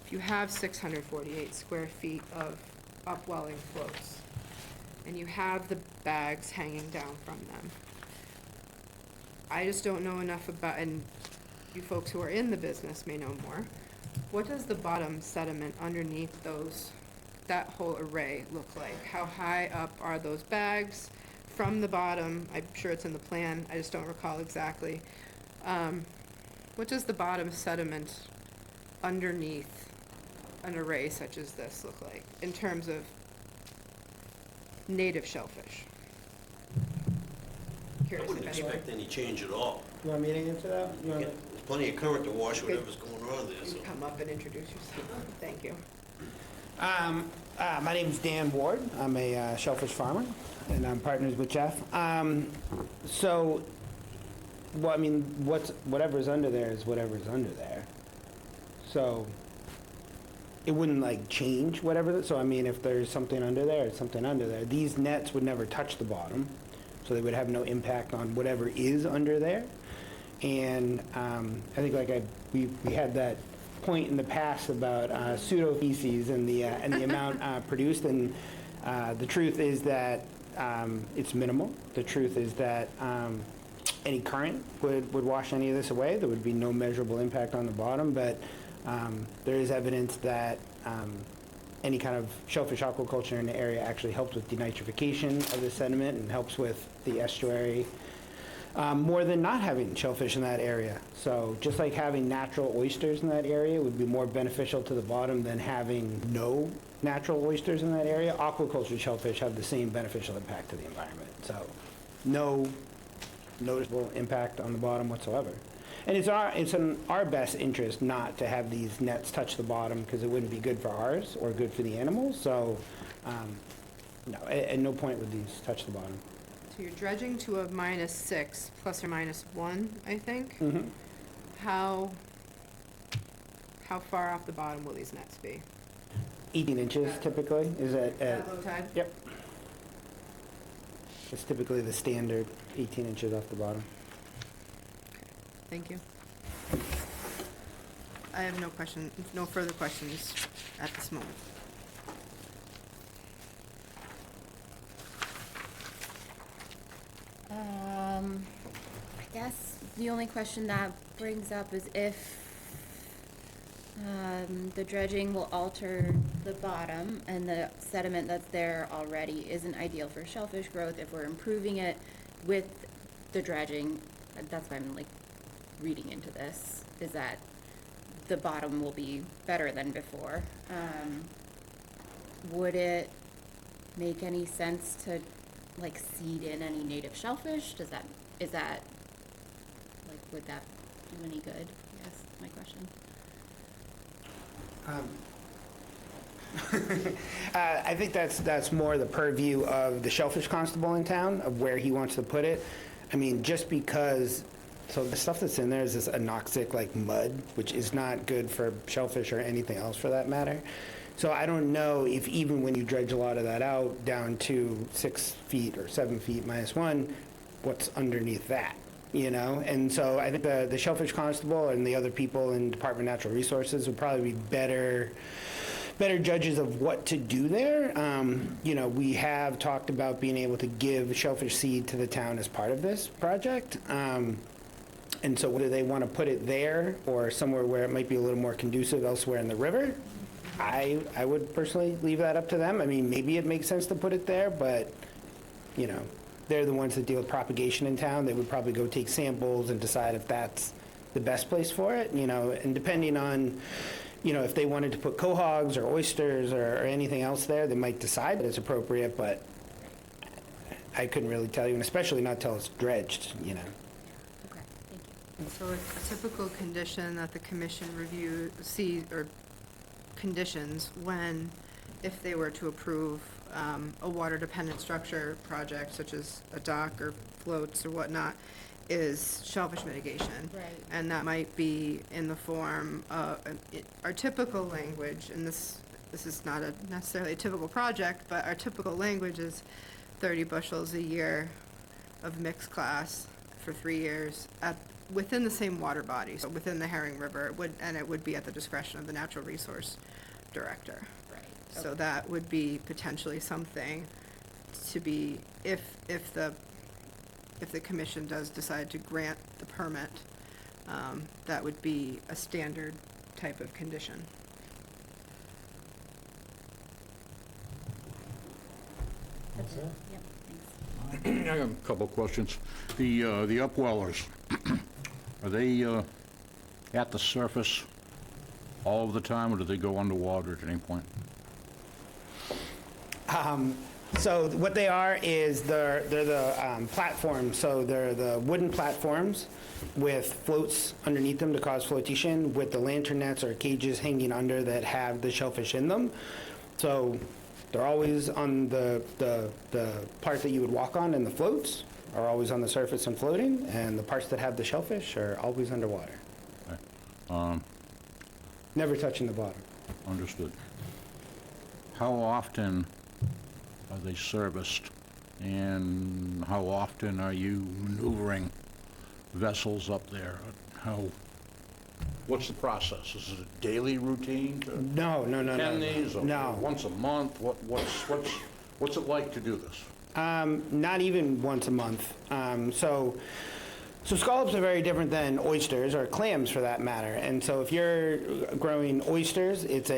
if you have 648 square feet of upwelling floats, and you have the bags hanging down from them, I just don't know enough about, and you folks who are in the business may know more, what does the bottom sediment underneath that whole array look like? How high up are those bags from the bottom? I'm sure it's in the plan, I just don't recall exactly. What does the bottom sediment underneath an array such as this look like in terms of native shellfish? I Curious wouldn't if anyone. expect any change at all. You want me to answer that? You want There's plenty of current to wash whatever's going on there, so. You come up and introduce yourself. Thank you. My name is Dan Ward. I'm a shellfish farmer, and I'm partners with Jeff. So, well, I mean, whatever's under there is whatever's under there. So, it wouldn't like change whatever. So, I mean, if there's something under there, it's something under there. These nets would never touch the bottom, so they would have no impact on whatever is under there. And I think like we had that point in the past about pseudo feces and the amount produced, and the truth is that it's minimal. The truth is that any current would wash any of this away. There would be no measurable impact on the bottom, but there is evidence that any kind of shellfish aquaculture in the area actually helps with denitrification of the sediment and helps with the estuary more than not having shellfish in that area. So just like having natural oysters in that area would be more beneficial to the bottom than having no natural oysters in that area, aquaculture shellfish have the same beneficial impact to the environment. So no noticeable impact on the bottom whatsoever. And it's in our best interest not to have these nets touch the bottom because it wouldn't be good for ours or good for the animals. So no, at no point would these touch the bottom. So you're dredging to a -6 plus or -1, I think. Mm-hmm. How far off the bottom will these nets be? 18 inches typically is at Low tide? yep. It's typically the standard 18 inches off the bottom. Thank you. I have no further questions at this moment. I guess the only question that brings up is if the dredging will alter the bottom and the sediment that's there already isn't ideal for shellfish growth. If we're improving it with the dredging, that's why I'm like reading into this, is that the bottom will be better than before. Would it make any sense to like seed in any native shellfish? Is that like, would that do any good? I guess my question. I think that's more the purview of the shellfish constable in town, of where he wants to put it. I mean, just because, so the stuff that's in there is this anoxic like mud, which is not good for shellfish or anything else for that matter. So I don't know if even when you dredge a lot of that out down to 6 feet or 7 feet -1, what's underneath that, you know? And so I think the shellfish constable and the other people in Department of Natural Resources would probably be better judges of what to do there. You know, we have talked about being able to give shellfish seed to the town as part of this project. And so whether they want to put it there or somewhere where it might be a little more conducive elsewhere in the river, I would personally leave that up to them. I mean, maybe it makes sense to put it there, but, you know, they're the ones that deal with propagation in town. They would probably go take samples and decide if that's the best place for it, and depending on, if they wanted to put quahogs or oysters or anything else there, they might decide that it's appropriate, but I couldn't really tell you, and especially not till it's dredged. Okay, thank you. And so a typical condition that the commission or conditions if they were to approve a water-dependent structure project, such as a dock or floats or whatnot, is shellfish mitigation. Right. And that might be in the form of, our typical language, and this is not necessarily a typical project, but our typical language is 30 bushels a year of mixed class for 3 years within the same water body, so within the Herring River, and it would be at the discretion of the natural resource director. Right. So that would be potentially something to be, if the commission does decide to grant the permit, that would be a standard type of condition. That's it? Yep, thanks. I have a couple of questions. The upwellers, are they at the surface all of the time, or do they go underwater at any point? So what they are is they're the platforms. So they're the wooden platforms with floats underneath them to cause flotation, with the lantern nets or cages hanging under that have the shellfish in them. So they're always on the part that you would walk on, and the floats are always on the surface and floating, and the parts that have the shellfish are always underwater. Okay. Never touching the bottom. Understood. How often are they serviced, and how often are you maneuvering vessels up there? What's the process? Is it a daily routine to No. attend these, or No. once a month? What's it like to do this? Not even once a month. So scallops are very different than oysters, or clams for that matter. And so if you're growing oysters, it's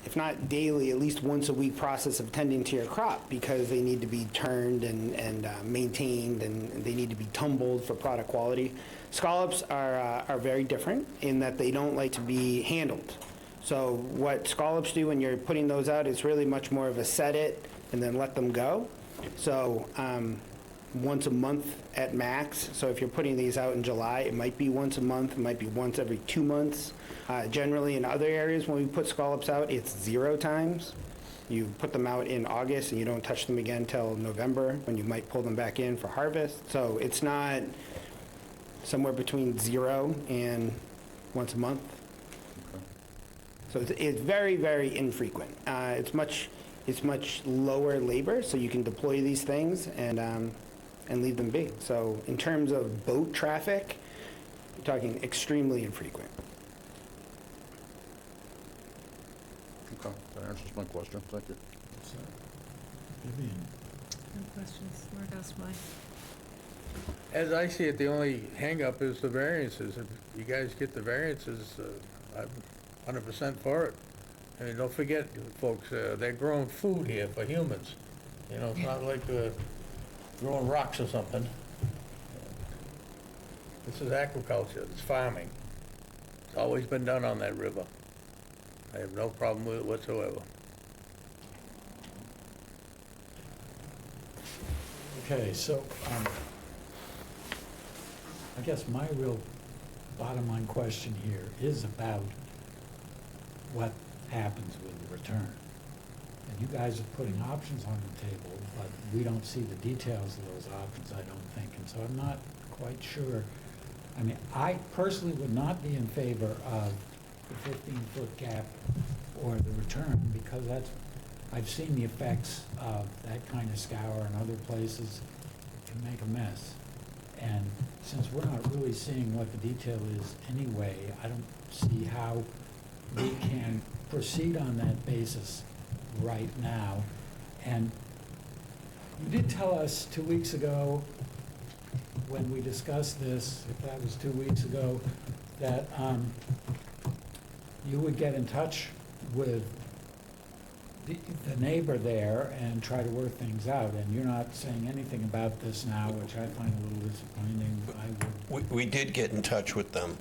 if not daily, at least once a week process of tending to your crop, because they need to be turned and maintained, and they need to be tumbled for product quality. Scallops are very different in that they don't like to be handled. So what scallops do when you're putting those out is really much more of a set it and then let them go. So once a month at max. So if you're putting these out in July, it might be once a month, it might be once every 2 months. Generally, in other areas, when we put scallops out, it's 0 times. You put them out in August, and you don't touch them again till November, when you might pull them back in for harvest. So it's not somewhere between 0 and once a month. So it's very, very infrequent. It's much lower labor, so you can deploy these things and leave them be. So in terms of boat traffic, you're talking extremely infrequent. Okay, that answers my question. Thank you. Vivian? No questions. Mark asked mine. As I see it, the only hangup is the variances. If you guys get the variances, I'm 100% for it. I mean, don't forget, folks, they're growing food here for humans. It's not like growing rocks or something. This is agriculture, it's farming. It's always been done on that river. I have no problem with it whatsoever. Okay, so, I guess my real bottom line question here is about what happens with the return. And you guys are putting options on the table, but we don't see the details of those options, I don't think, and so I'm not quite sure. I mean, I personally would not be in favor of the 15-foot gap or the return, because I've seen the effects of that kind of scour in other places. It can make a mess. And since we're not really seeing what the detail is anyway, I don't see how we can proceed on that basis right now. And you did tell us 2 weeks ago, when we discussed this, if that was 2 weeks ago, that you would get in touch with the neighbor there and try to work things out. And you're not saying anything about this now, which I find a little disappointing. We did get in touch with them,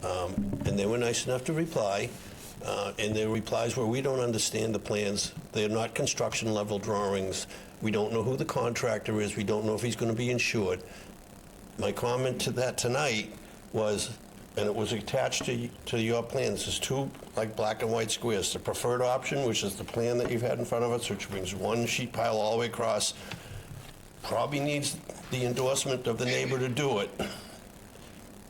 and they were nice enough to reply, and their replies were, we don't understand the plans, they're not construction-level drawings, we don't know who the contractor is, we don't know if he's going to be insured. My comment to that tonight was, and it was attached to your plans, there's two like black and white squares. The preferred option, which is the plan that you've had in front of us, which brings one sheet pile all the way across, probably needs the endorsement of the neighbor to do it.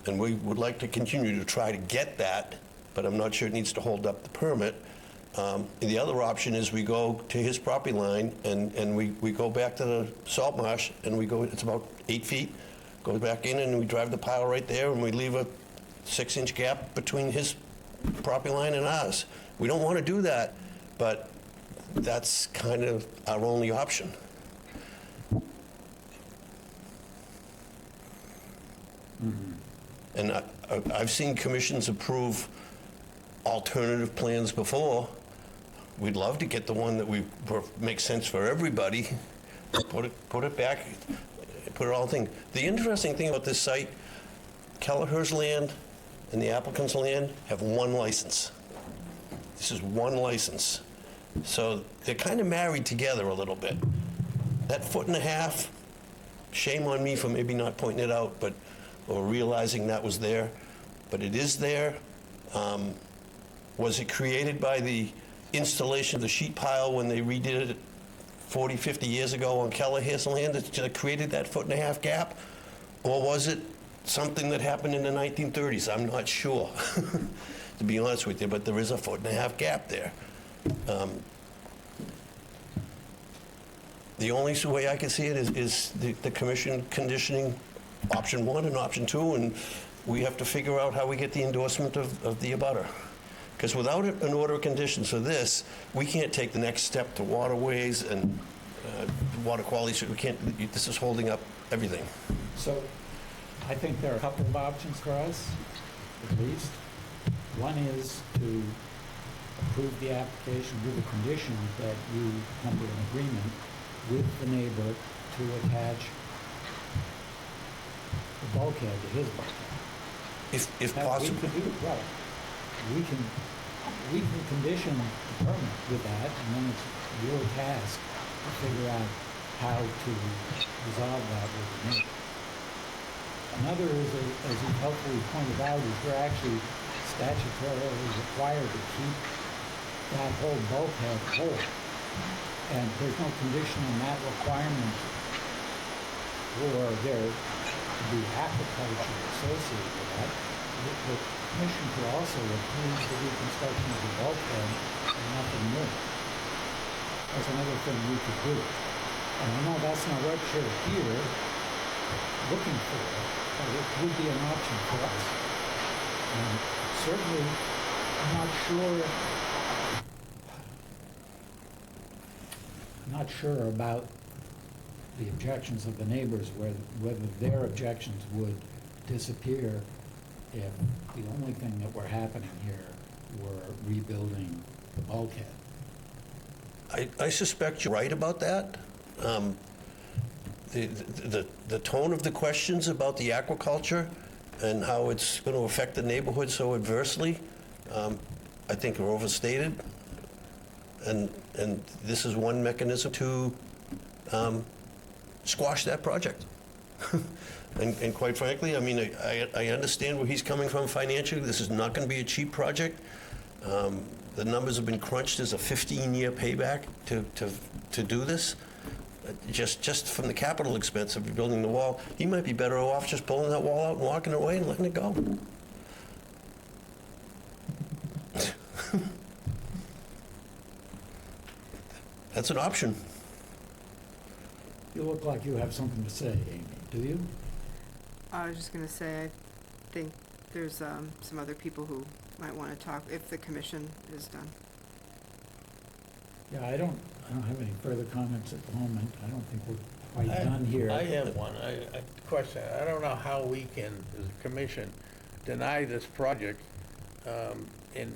And we would like to continue to try to get that, but I'm not sure it needs to hold up the permit. And the other option is we go to his property line and we go back to the salt marsh and we go, it's about 8 feet, go back in and we drive the pile right there and we leave a 6-inch gap between his property line and ours. We don't want to do that, but that's kind of our only option. And I've seen commissions approve alternative plans before. We'd love to get the one that makes sense for everybody. Put it back, put it all thing. The interesting thing about this site, Kelleher's land and the applicant's land have one license. This is one license. So they're kind of married together a little bit. That 1.5 feet, shame on me for maybe not pointing it out, or realizing that was there, but it is there. Was it created by the installation of the sheet pile when they redid it 40, 50 years ago on Kelleher's land that created that 1.5 foot gap? Or was it something that happened in the 1930s? I'm not sure, to be honest with you, but there is a 1.5 foot gap there. The only way I can see it is the commission conditioning option 1 and option 2, and we have to figure out how we get the endorsement of the abutter. Because without an order of conditions for this, we can't take the next step to waterways and water quality. So we can't. This is holding up everything. So I think there are a couple of options for us, at least. One is to approve the application with the condition that you come to an agreement with the neighbor to attach the bulkhead to his bulkhead. If Now, possible. We can do, right. We can condition the permit with that, and then it's your task to figure out how to resolve that with the neighbor. Another is, as you helpfully pointed out, is we're actually statutorily required to keep that whole bulkhead whole. And there's no condition on that requirement for there to be aquaculture associated with that. The commission could also approve the reconstruction of the bulkhead and nothing more. That's another thing we could do. And I know that's not what you're here looking for, but it would be an option for us. And certainly, I'm not sure about the objections of the neighbors, whether their objections would disappear if the only thing that were happening here were rebuilding the bulkhead. I suspect you're right about that. The tone of the questions about the aquaculture and how it's going to affect the neighborhood so adversely, I think are overstated. And this is one mechanism to squash that project. And quite frankly, I mean, I understand where he's coming from financially. This is not going to be a cheap project. The numbers have been crunched as a 15-year payback to do this. Just from the capital expense of building the wall, he might be better off just pulling that wall out and walking away and letting it go. That's an option. You look like you have something to say, Amy, do you? I was just going to say, I think there's some other people who might want to talk if the commission is done. Yeah, I don't have any further comments at the moment. I don't think we're quite done here. I have one. A question. I don't know how we can, as a commission, deny this project and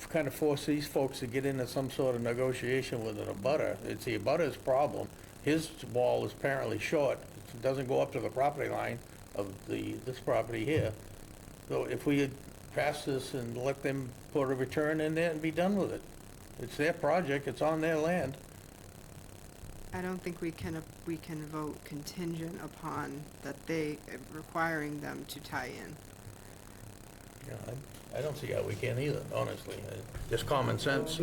kind of force these folks to get into some sort of negotiation with an abutter. It's the abutter's problem. His wall is apparently short. It doesn't go up to the property line of this property here. So if we had passed this and let them put a return in there and be done with it. It's their project, it's on their land. I don't think we can vote contingent upon that requiring them to tie in. Yeah, I don't see how we can either, honestly. Just common sense.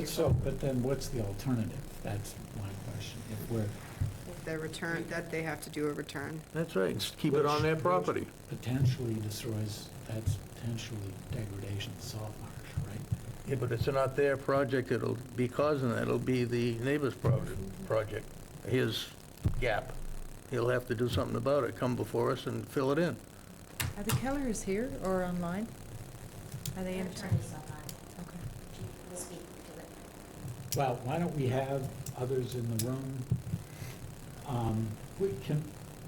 But then what's the alternative? That's my question. If we're. Their return, that they have to do a return. That's right, just keep it on their property. Potentially destroys, that's potentially degradation of salt marsh, right? Yeah, but it's not their project that'll be causing that, it'll be the neighbor's project, his gap. He'll have to do something about it, come before us and fill it in. Are the Kellers here or online? Are they in? Okay. Well, why don't we have others in the room? We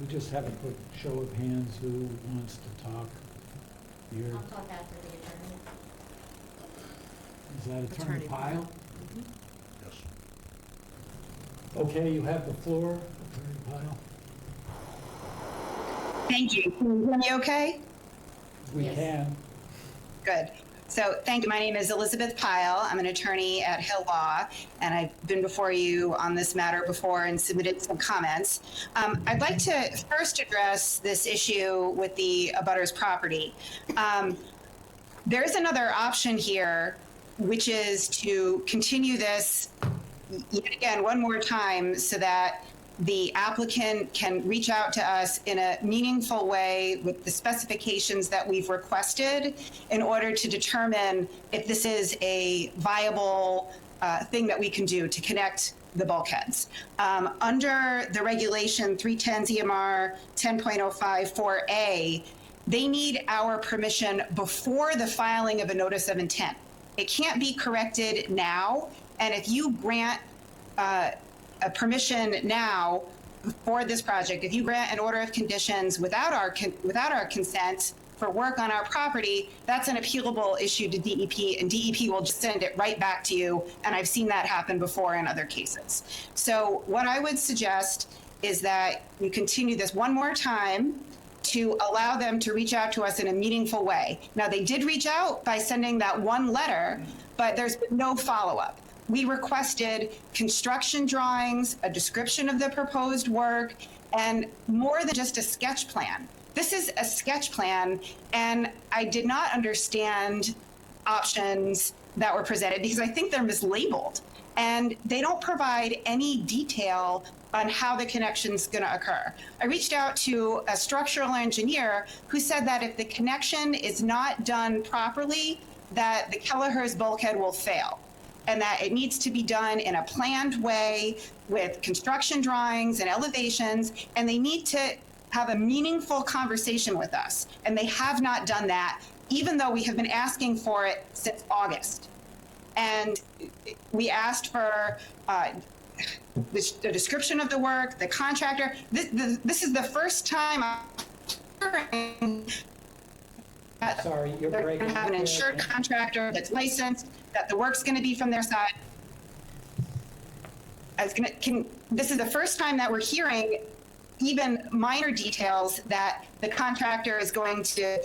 just have a quick show of hands who wants to talk here. I'll talk after the attorney. Is that Attorney Pyle? Yes. Okay, you have the floor, Attorney Pyle. Thank you. Can you hear me okay? We can. Good. So thank you. My name is Elizabeth Pyle. I'm an attorney at Hill Law, and I've been before you on this matter before and submitted some comments. I'd like to first address this issue with the abutter's property. There's another option here, which is to continue this yet again one more time so that the applicant can reach out to us in a meaningful way with the specifications that we've requested in order to determine if this is a viable thing that we can do to connect the bulkheads. Under the regulation 310 ZMR 10.054A, they need our permission before the filing of a notice of intent. It can't be corrected now, and if you grant a permission now for this project, if you grant an order of conditions without our consent for work on our property, that's an appealable issue to DEP, and DEP will just send it right back to you, and I've seen that happen before in other cases. So what I would suggest is that you continue this one more time to allow them to reach out to us in a meaningful way. Now, they did reach out by sending that one letter, but there's been no follow-up. We requested construction drawings, a description of the proposed work, and more than just a sketch plan. This is a sketch plan, and I did not understand options that were presented because I think they're mislabeled, and they don't provide any detail on how the connection's going to occur. I reached out to a structural engineer who said that if the connection is not done properly, that the Kelleher's bulkhead will fail, and that it needs to be done in a planned way with construction drawings and elevations, and they need to have a meaningful conversation with us. And they have not done that, even though we have been asking for it since August. And we asked for the description of the work, the contractor. This is the first time I'm hearing that Sorry, you're they're breaking going to have an up insured there. contractor that's licensed, that the work's going to be from their side. This is the first time that we're hearing even minor details that the contractor is going to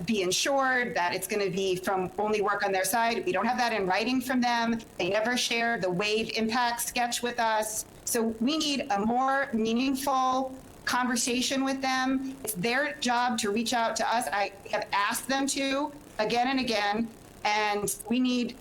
be insured, that it's going to be from only work on their side. We don't have that in writing from them. They never shared the wave impact sketch with us. So we need a more meaningful conversation with them. It's their job to reach out to us. I have asked them to again and again, and we need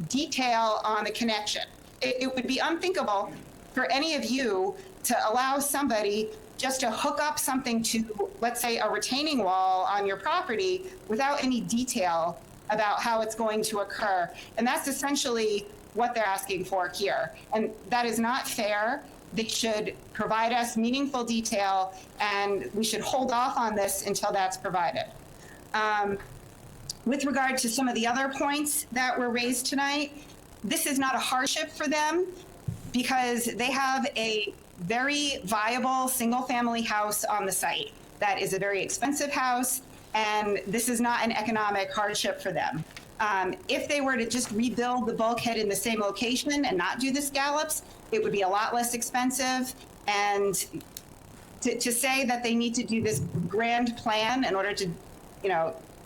detail on the connection. It would be unthinkable for any of you to allow somebody just to hook up something to, let's say, a retaining wall on your property without any detail about how it's going to occur. And that's essentially what they're asking for here. And that is not fair. They should provide us meaningful detail, and we should hold off on this until that's provided. With regard to some of the other points that were raised tonight, this is not a hardship for them because they have a very viable single-family house on the site. That is a very expensive house, and this is not an economic hardship for them. If they were to just rebuild the bulkhead in the same location and not do the scallops, it would be a lot less expensive. And to say that they need to do this grand plan in order to,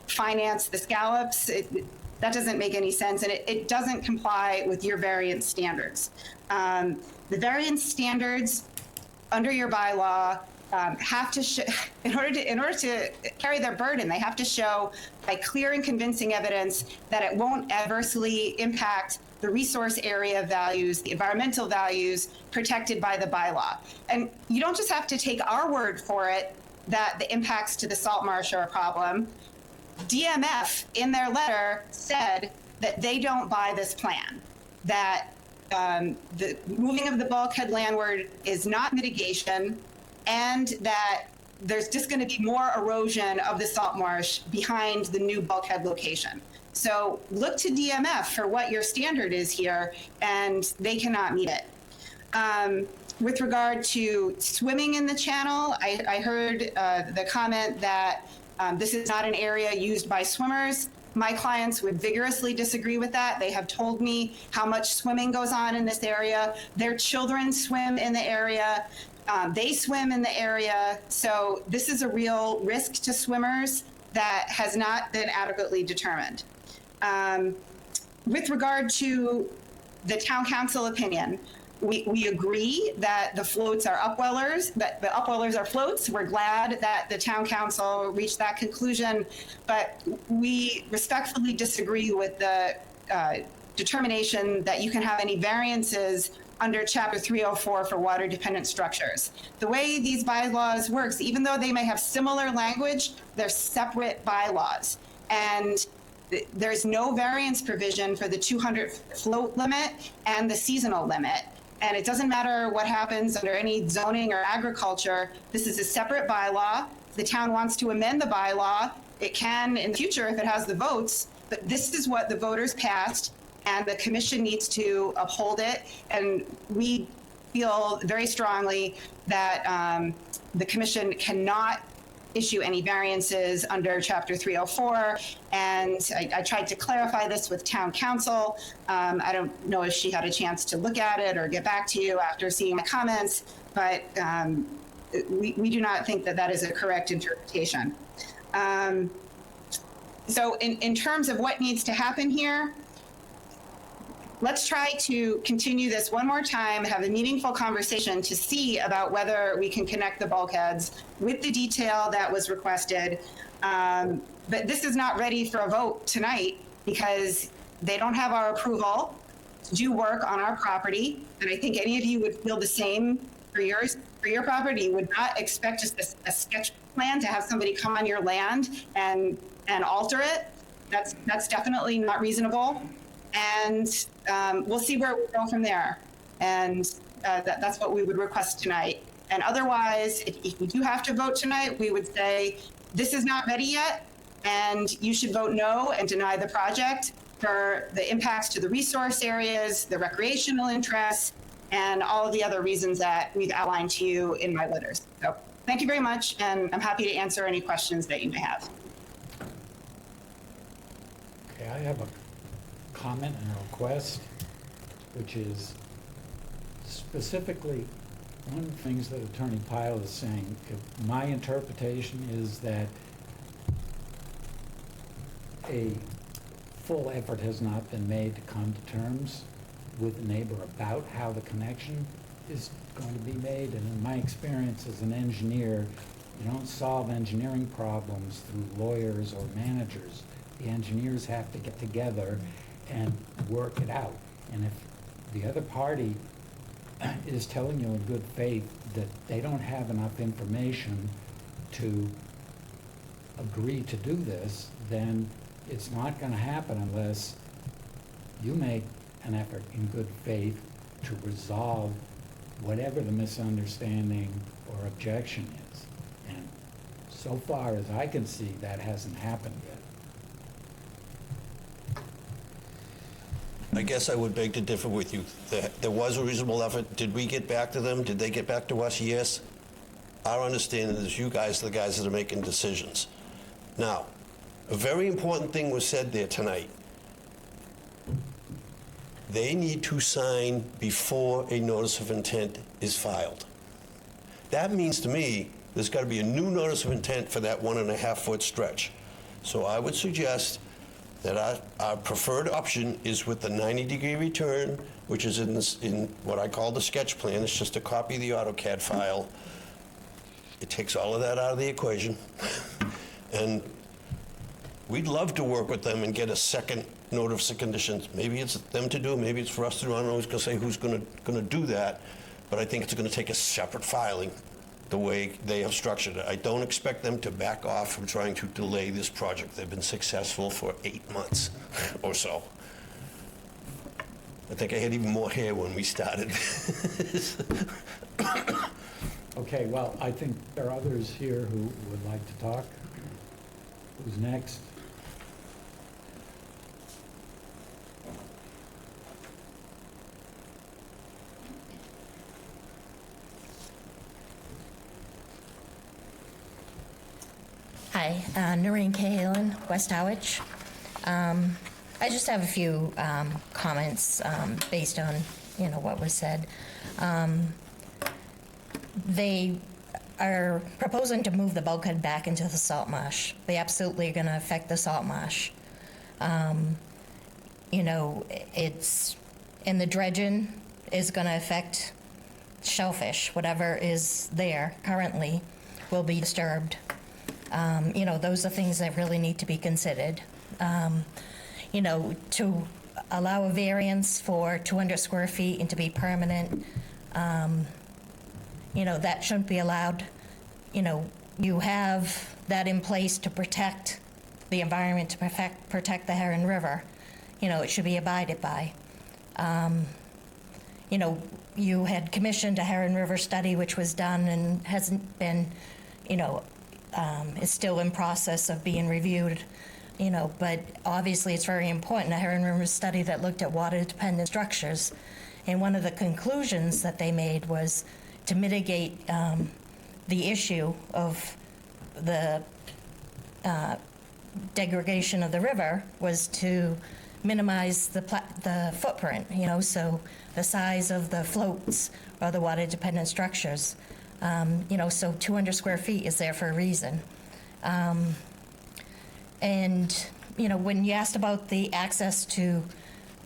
finance the scallops, that doesn't make any sense, and it doesn't comply with your variance standards. The variance standards under your bylaw have to in order to carry their burden, they have to show by clear and convincing evidence that it won't adversely impact the resource area values, the environmental values protected by the bylaw. And you don't just have to take our word for it that the impacts to the salt marsh are a problem. DMF in their letter said that they don't buy this plan, that the moving of the bulkhead landward is not mitigation, and that there's just going to be more erosion of the salt marsh behind the new bulkhead location. So look to DMF for what your standard is here, and they cannot meet it. With regard to swimming in the channel, I heard the comment that this is not an area used by swimmers. My clients would vigorously disagree with that. They have told me how much swimming goes on in this area. Their children swim in the area. They swim in the area. So this is a real risk to swimmers that has not been adequately determined. With regard to the town council opinion, we agree that the floats are upwellers, that the upwellers are floats. We're glad that the town council reached that conclusion, but we respectfully disagree with the determination that you can have any variances under Chapter 304 for water-dependent structures. The way these bylaws works, even though they may have similar language, they're separate bylaws. And there's no variance provision for the 200 float limit and the seasonal limit. And it doesn't matter what happens under any zoning or agriculture. This is a separate bylaw. If the town wants to amend the bylaw, it can in the future if it has the votes, but this is what the voters passed, and the commission needs to uphold it. And we feel very strongly that the commission cannot issue any variances under Chapter 304. And I tried to clarify this with town council. I don't know if she had a chance to look at it or get back to you after seeing my comments, but we do not think that that is a correct interpretation. So in terms of what needs to happen here, let's try to continue this one more time, have a meaningful conversation to see about whether we can connect the bulkheads with the detail that was requested. But this is not ready for a vote tonight because they don't have our approval to do work on our property. And I think any of you would feel the same for yours, for your property. You would not expect just a sketch plan to have somebody come on your land and alter it. That's definitely not reasonable. And we'll see where we go from there. And that's what we would request tonight. And otherwise, if we do have to vote tonight, we would say, this is not ready yet, and you should vote no and deny the project for the impacts to the resource areas, the recreational interests, and all of the other reasons that we've outlined to you in my letters. So thank you very much, and I'm happy to answer any questions that you may have. Okay, I have a comment and a request, which is specifically one of the things that Attorney Pyle is saying. My interpretation is that a full effort has not been made to come to terms with the neighbor about how the connection is going to be made. And in my experience as an engineer, you don't solve engineering problems through lawyers or managers. The engineers have to get together and work it out. And if the other party is telling you in good faith that they don't have enough information to agree to do this, then it's not going to happen unless you make an effort in good faith to resolve whatever the misunderstanding or objection is. And so far as I can see, that hasn't happened yet. I guess I would beg to differ with you. There was a reasonable effort. Did we get back to them? Did they get back to us? Yes. Our understanding is you guys are the guys that are making decisions. Now, a very important thing was said there tonight. they need to sign before a notice of intent is filed. That means to me, there's got to be a new notice of intent for that 1.5-foot stretch. So I would suggest that our preferred option is with the 90-degree return, which is in what I call the sketch plan. It's just a copy of the AutoCAD file. It takes all of that out of the equation. And we'd love to work with them and get a second notice of conditions. Maybe it's them to do, maybe it's for us to do. I don't know who's going to say who's going to do that, but I think it's going to take a separate filing the way they have structured it. I don't expect them to back off from trying to delay this project. They've been successful for 8 months or so. I think I had even more hair when we started. Okay, well, I think there are others here who would like to talk. Who's next? Hi, Noreen Cahalan, West Harwich. I just have a few comments based on, what was said. They are proposing to move the bulkhead back into the salt marsh. They absolutely are going to affect the salt marsh. It's, and the dredging is going to affect shellfish. Whatever is there currently will be disturbed. Those are things that really need to be considered. To allow a variance for 200 square feet and to be permanent, that shouldn't be allowed. You have that in place to protect the environment, to protect the Heron River. It should be abided by. You had commissioned a Heron River study, which was done and hasn't been, is still in process of being reviewed. But obviously it's very important. A Heron River study that looked at water-dependent structures, and one of the conclusions that they made was to mitigate the issue of the degradation of the river was to minimize the footprint, so the size of the floats or the water-dependent structures. So 200 square feet is there for a reason. When you asked about the access to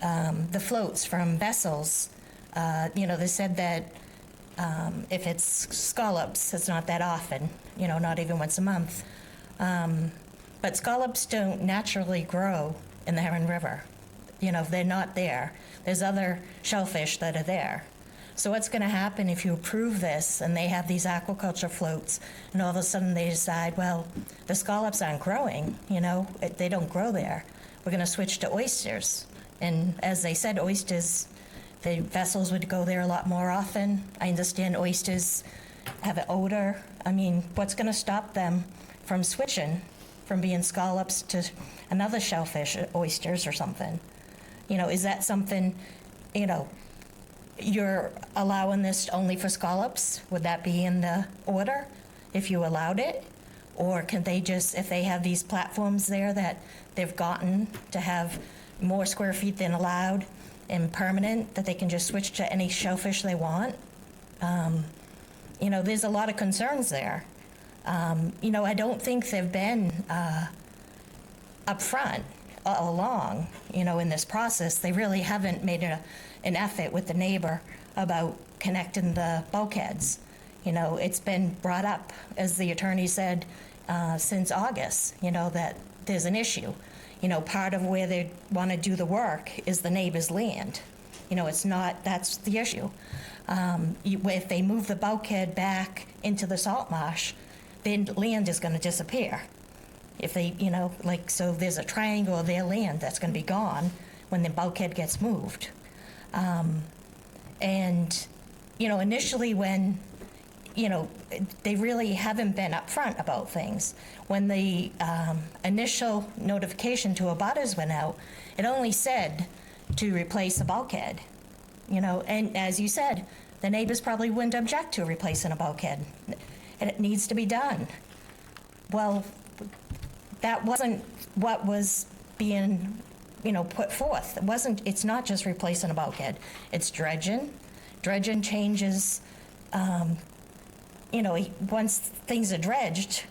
the floats from vessels, they said that if it's scallops, it's not that often, not even once a month. But scallops don't naturally grow in the Heron River. They're not there. There's other shellfish that are there. So what's going to happen if you approve this and they have these aquaculture floats and all of a sudden they decide, well, the scallops aren't growing, they don't grow there. We're going to switch to oysters. And as they said, oysters, the vessels would go there a lot more often. I understand oysters have an odor. What's going to stop them from switching from being scallops to another shellfish, oysters or something? Is that something, you're allowing this only for scallops? Would that be in the order if you allowed it? Or can they just, if they have these platforms there that they've gotten to have more square feet than allowed and permanent, that they can just switch to any shellfish they want? There's a lot of concerns there. I don't think they've been upfront all along, in this process. They really haven't made an effort with the neighbor about connecting the bulkheads. It's been brought up, as the attorney said, since August, that there's an issue. Part of where they want to do the work is the neighbor's land. It's not, that's the issue. If they move the bulkhead back into the salt marsh, then land is going to disappear. If they, so there's a triangle of their land that's going to be gone when the bulkhead gets moved. Initially when, they really haven't been upfront about things. When the initial notification to abutters went out, it only said to replace a bulkhead, and as you said, the neighbors probably wouldn't object to replacing a bulkhead, and it needs to be done. Well, that wasn't what was being put forth. It's not just replacing a bulkhead, it's dredging. Dredging changes, once things are dredged,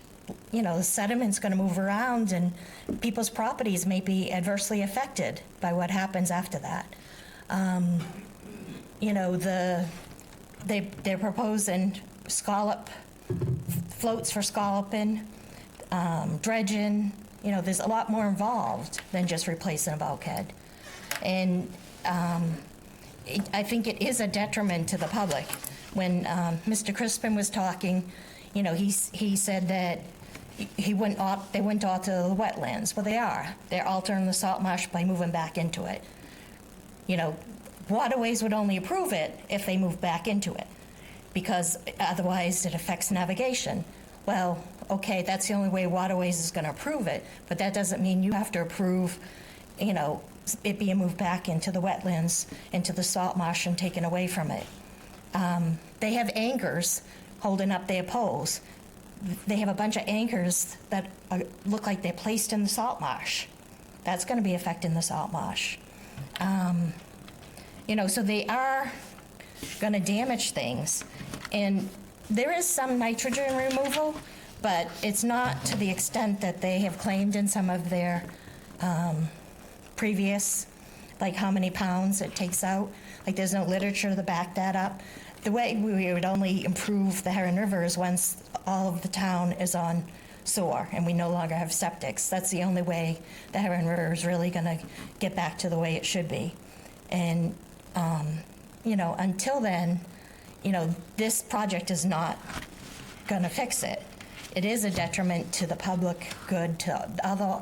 the sediment's going to move around and people's properties may be adversely affected by what happens after that. They're proposing floats for scalloping, dredging. There's a lot more involved than just replacing a bulkhead. And I think it is a detriment to the public. When Mr. Crispin was talking, he said that they wouldn't alter the wetlands. Well, they are. They're altering the salt marsh by moving back into it. Waterways would only approve it if they move back into it, because otherwise it affects navigation. Well, okay, that's the only way Waterways is going to approve it, but that doesn't mean you have to approve, it being moved back into the wetlands, into the salt marsh and taken away from it. They have anchors holding up their poles. They have a bunch of anchors that look like they're placed in the salt marsh. That's going to be affecting the salt marsh. So they are going to damage things. And there is some nitrogen removal, but it's not to the extent that they have claimed in some of their previous, like how many pounds it takes out. Like there's no literature to back that up. The way we would only improve the Heron River is once all of the town is on sewer and we no longer have septics. That's the only way the Heron River is really going to get back to the way it should be. And, until then, this project is not going to fix it. It is a detriment to the public good, to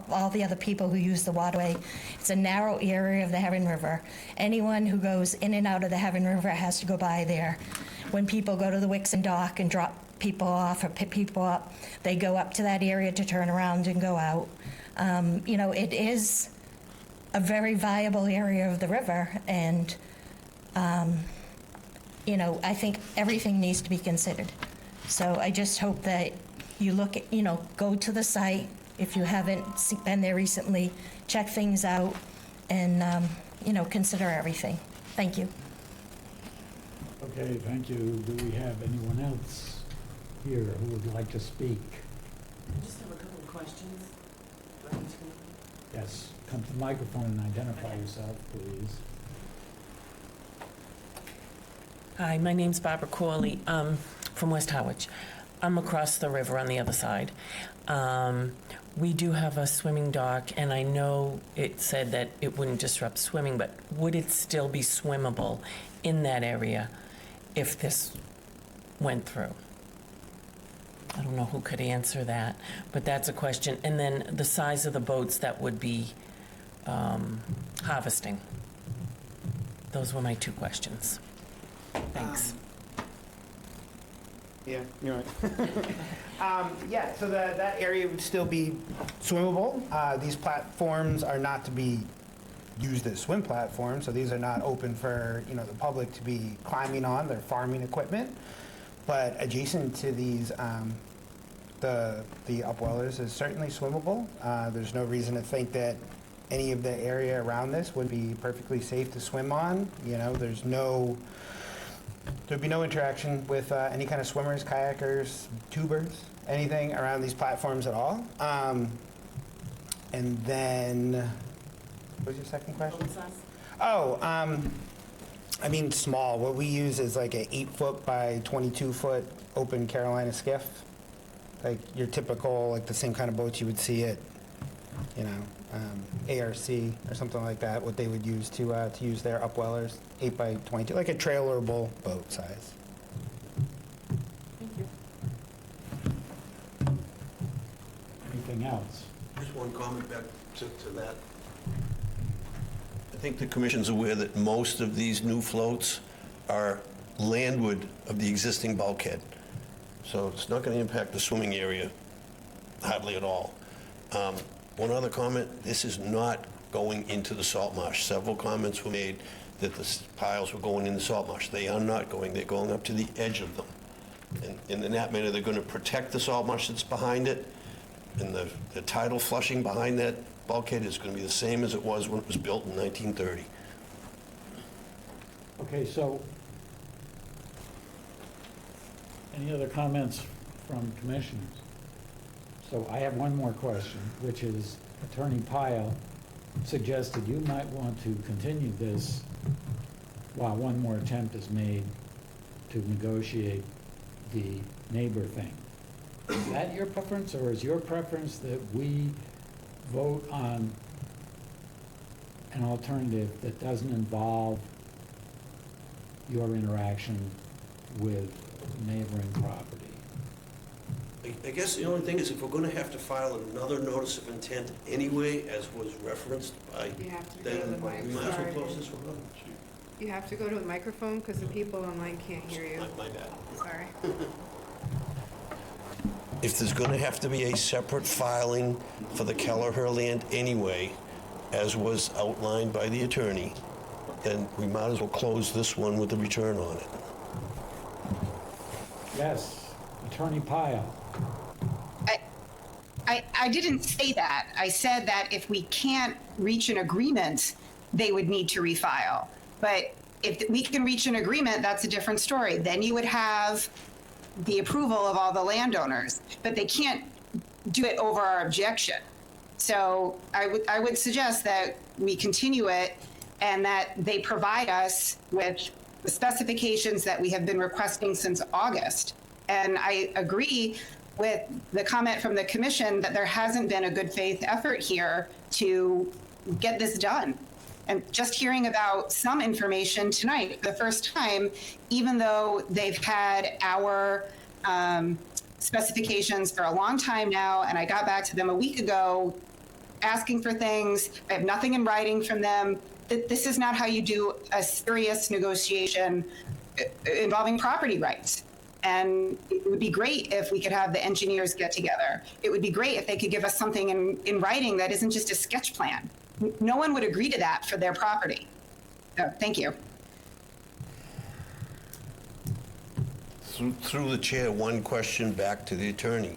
all the other people who use the waterway. It's a narrow area of the Heron River. Anyone who goes in and out of the Heron River has to go by there. When people go to the Wixon Dock and drop people off or pick people up, they go up to that area to turn around and go out. It is a very viable area of the river, and I think everything needs to be considered. So I just hope that you look at, go to the site if you haven't been there recently, check things out, and, consider everything. Thank you. Okay, thank you. Do we have anyone else here who would like to speak? I just have a couple of questions. Do I need to- Yes, come to the microphone and identify yourself, please. Hi, my name's Barbara Corley. I'm from West Harwich. I'm across the river on the other side. We do have a swimming dock, and I know it said that it wouldn't disrupt swimming, but would it still be swimmable in that area if this went through? I don't know who could answer that, but that's a question. And then the size of the boats that would be harvesting. Those were my two questions. Thanks. Yeah, you're right. Yeah, so that area would still be swimmable. These platforms are not to be used as swim platforms, so these are not open for, the public to be climbing on. They're farming equipment. But adjacent to these, the upwellers is certainly swimmable. There's no reason to think that any of the area around this would be perfectly safe to swim on. There'd be no interaction with any kind of swimmers, kayakers, tubers, anything around these platforms at all. And then, what was your second question? Oh, small. What we use is like an 8-foot by 22-foot open Carolina skiff. Like your typical, like the same kind of boats you would see at, ARC or something like that, what they would use to use their upwellers, 8 by 22, like a trailerable boat size. Thank you. Anything else? Just one comment back to that. I think the commission's aware that most of these new floats are landward of the existing bulkhead. So it's not going to impact the swimming area hardly at all. One other comment, this is not going into the salt marsh. Several comments were made that the piles were going in the salt marsh. They are not going. They're going up to the edge of them. And in that manner, they're going to protect the salt marsh that's behind it, and the tidal flushing behind that bulkhead is going to be the same as it was when it was built in 1930. Okay, so, any other comments from commissioners? So I have one more question, which is Attorney Pyle suggested you might want to continue this while one more attempt is made to negotiate the neighbor thing. Is that your preference, or is your preference that we vote on an alternative that doesn't involve your interaction with neighboring property? I guess the only thing is if we're going to have to file another notice of intent anyway, as was referenced by, You have to go to then the we might as well microphone. close this one up. You have to go to the microphone because the people online can't hear you. My bad. Sorry. If there's going to have to be a separate filing for the Kelleher land anyway, as was outlined by the attorney, then we might as well close this one with the return on it. Yes, Attorney Pyle. I didn't say that. I said that if we can't reach an agreement, they would need to refile. But if we can reach an agreement, that's a different story. Then you would have the approval of all the landowners, but they can't do it over our objection. So I would suggest that we continue it and that they provide us with the specifications that we have been requesting since August. And I agree with the comment from the commission that there hasn't been a good faith effort here to get this done. And just hearing about some information tonight, for the first time, even though they've had our specifications for a long time now, and I got back to them a week ago asking for things. I have nothing in writing from them. This is not how you do a serious negotiation involving property rights. And it would be great if we could have the engineers get together. It would be great if they could give us something in writing that isn't just a sketch plan. No one would agree to that for their property. So, thank you. Through the chair, one question back to the attorney.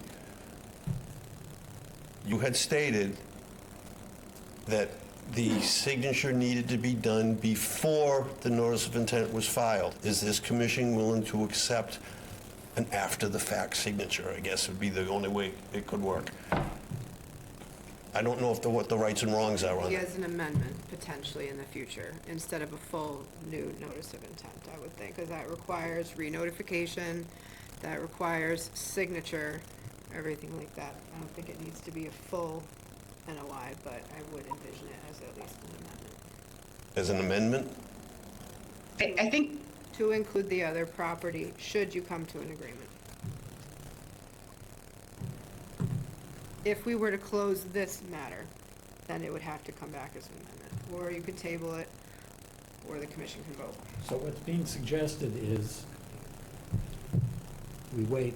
You had stated that the signature needed to be done before the notice of intent was filed. Is this commission willing to accept an after-the-fact signature? I guess would be the only way it could work. I don't know what the rights and wrongs are on He it. has an amendment potentially in the future instead of a full new notice of intent, I would think, because that requires re-notification, that requires signature, everything like that. I don't think it needs to be a full NOI, but I would envision it as at least an amendment. As an amendment? I think To include the other property, should you come to an agreement. If we were to close this matter, then it would have to come back as an amendment, or you could table it, or the commission can vote. So what's being suggested is we wait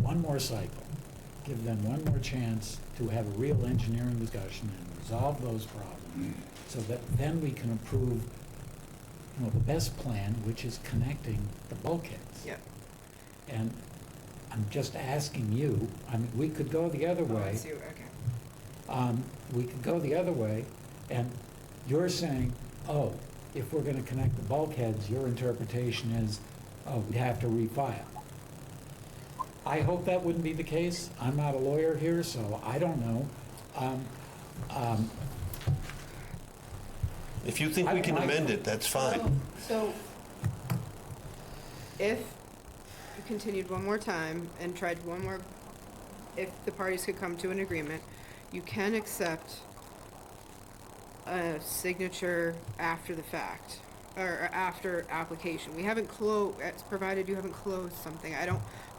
one more cycle, give them one more chance to have a real engineering discussion and resolve those problems, so that then we can approve, the best plan, which is connecting the bulkheads. Yep. And I'm just asking you, we could go the other Oh, I way. see, okay. We could go the other way, and you're saying, oh, if we're gonna connect the bulkheads, your interpretation is, oh, we'd have to refile. I hope that wouldn't be the case. I'm not a lawyer here, so I don't know. If you think we can amend it, that's fine. So, if you continued one more time and tried one more, if the parties could come to an agreement, you can accept a signature after the fact, or after application. We haven't provided you haven't closed something.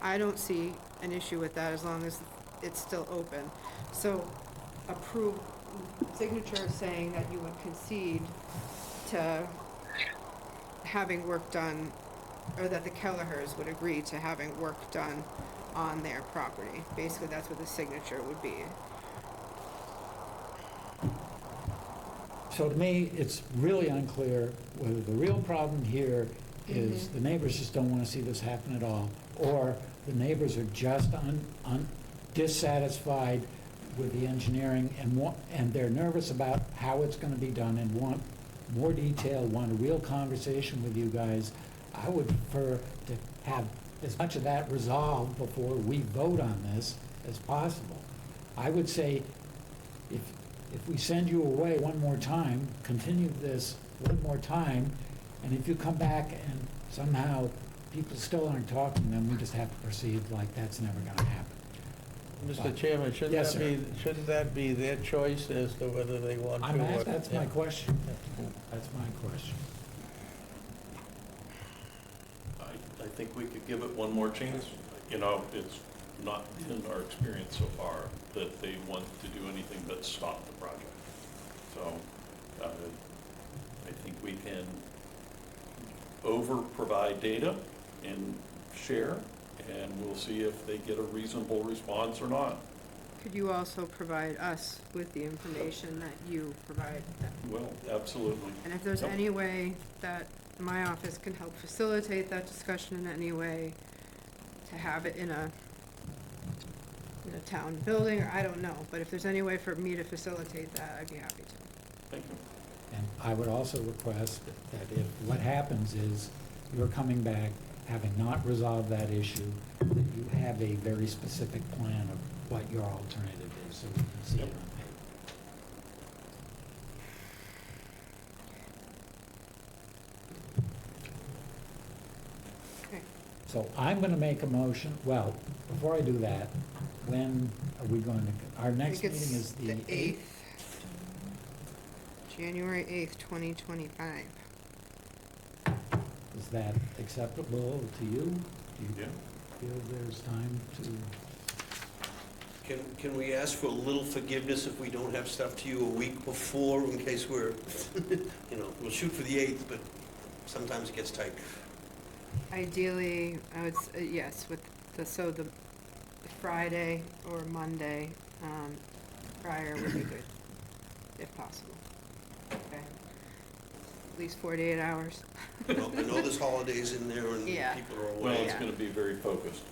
I don't see an issue with that as long as it's still open. So, approve signature saying that you would concede to having work done, or that the Kellehers would agree to having work done on their property. Basically, that's what the signature would be. So to me, it's really unclear whether the real problem here is the neighbors just don't want to see this happen at all, or the neighbors are just dissatisfied with the engineering and they're nervous about how it's gonna be done and want more detail, want a real conversation with you guys, I would prefer to have as much of that resolved before we vote on this as possible. I would say, if we send you away one more time, continue this one more time, and if you come back and somehow people still aren't talking, then we just have to proceed like that's never gonna happen. Mr. Chairman, Yes, sir. shouldn't that be their choice as to whether they want to? That's my question. That's my question. I think we could give it one more chance. You know, it's not been our experience so far that they want to do anything but stop the project. So I think we can over-provide data and share, and we'll see if they get a reasonable response or not. Could you also provide us with the information that you provide them? Well, absolutely. And if there's Yep. any way that my office can help facilitate that discussion in any way, to have it in a town building, or I don't know, but if there's any way for me to facilitate that, I'd be happy to. Thank you. And I would also request that if what happens is you're coming back, having not resolved that issue, that you have a very specific plan of what your alternative is, so we can see it on paper. Okay. So I'm gonna make a motion, well, before I do that, when are we going to, our next think meeting it's is the 8th? January 8th, 2025. Is that acceptable to you? Do you Yeah. feel there's time to? Can we ask for a little forgiveness if we don't have stuff to you a week before, in case we're, we'll shoot for the 8th, but sometimes it gets tight. Ideally, I would, yes, with the Friday or Monday prior would be good, if possible. Okay. At least 48 hours. I know there's holidays in there and Yeah. people are Well, away. it's going to be very focused.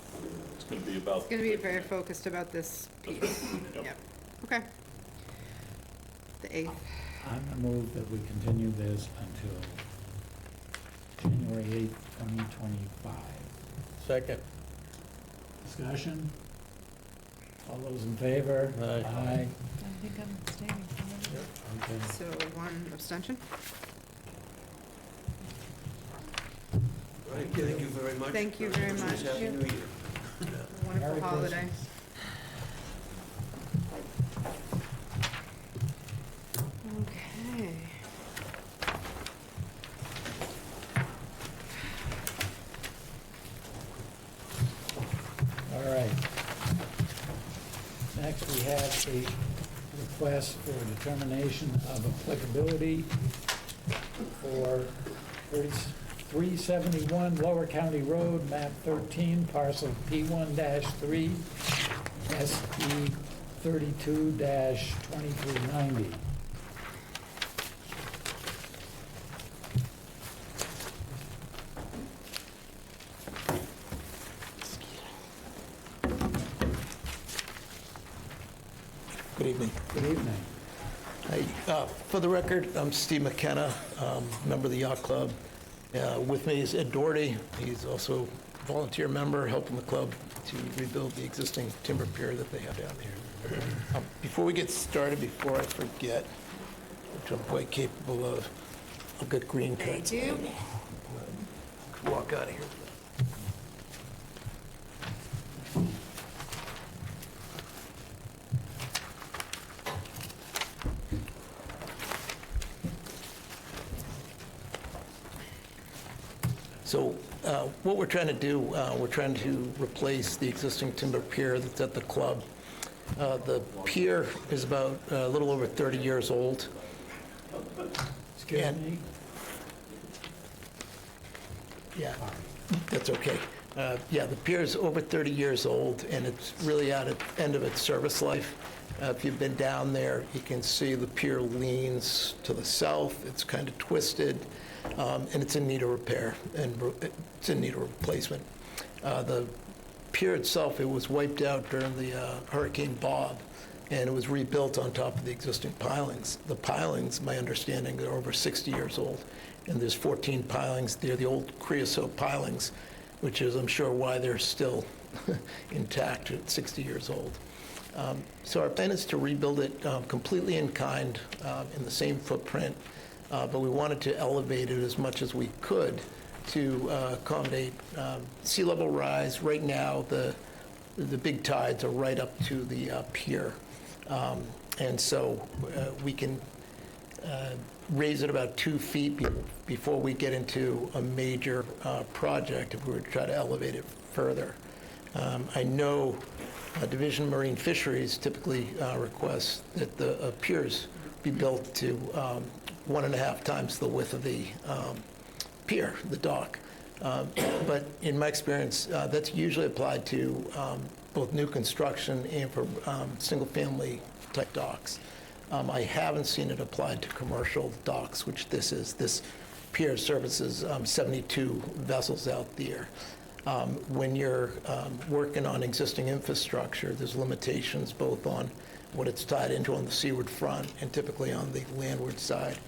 It's going to be about. It's going to be very focused about this piece. Yep. Yep. Okay. The 8th. I'm gonna move that we continue this until January 8th, 2025. Second. Discussion? All those in favor? Aye. Aye. I think I'm abstaining from it. Okay. So 1 abstention. All right, thank you very much. Thank you very much. Happy New Year. Wonderful Merry holiday. Christmas. Okay. All right. Next, we have a request for determination of applicability for 371 Lower County Road, map 13, parcel P1-3, SE 32-2390. Good evening. Good evening. Hi. For the record, I'm Steve McKenna, member of the Yacht Club. With me is Ed Doherty. He's also a volunteer member helping the club to rebuild the existing timber pier that they have down there. Before we get started, before I forget, which I'm quite capable of, I've got green cards. Thank you. Walk out of here. So what we're trying to do, we're trying to replace the existing timber pier that's at the club. The pier is about a little over 30 years old. Excuse And- me? Yeah, that's okay. Yeah, the pier is over 30 years old, and it's really at the end of its service life. If you've been down there, you can see the pier leans to the south. It's kind of twisted, and it's in need of repair, and it's in need of replacement. The pier itself, it was wiped out during the Hurricane Bob, and it was rebuilt on top of the existing pilings. The pilings, my understanding, are over 60 years old, and there's 14 pilings. They're the old creosote pilings, which is, I'm sure, why they're still intact at 60 years old. So our plan is to rebuild it completely in kind, in the same footprint, but we wanted to elevate it as much as we could to accommodate sea level rise. Right now, the big tides are right up to the pier. And so we can raise it about 2 feet before we get into a major project if we were to try to elevate it further. I know Division of Marine Fisheries typically requests that the piers be built to 1.5 times the width of the pier, the dock. But in my experience, that's usually applied to both new construction and for single-family type docks. I haven't seen it applied to commercial docks, which this is. This pier services 72 vessels out there. When you're working on existing infrastructure, there's limitations both on what it's tied into on the seaward front and typically on the landward side.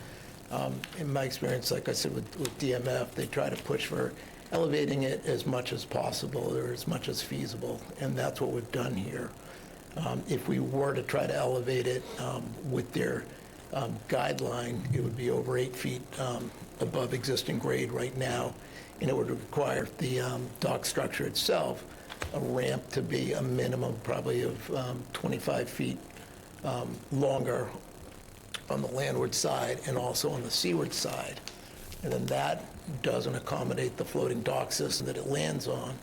In my experience, like I said, with DMF, they try to push for elevating it as much as possible or as much as feasible, and that's what we've done here. If we were to try to elevate it with their guideline, it would be over 8 feet above existing grade right now, and it would require the dock structure itself, a ramp to be a minimum probably of 25 feet longer on the landward side and also on the seaward side. And then that doesn't accommodate the floating dock system that it lands on.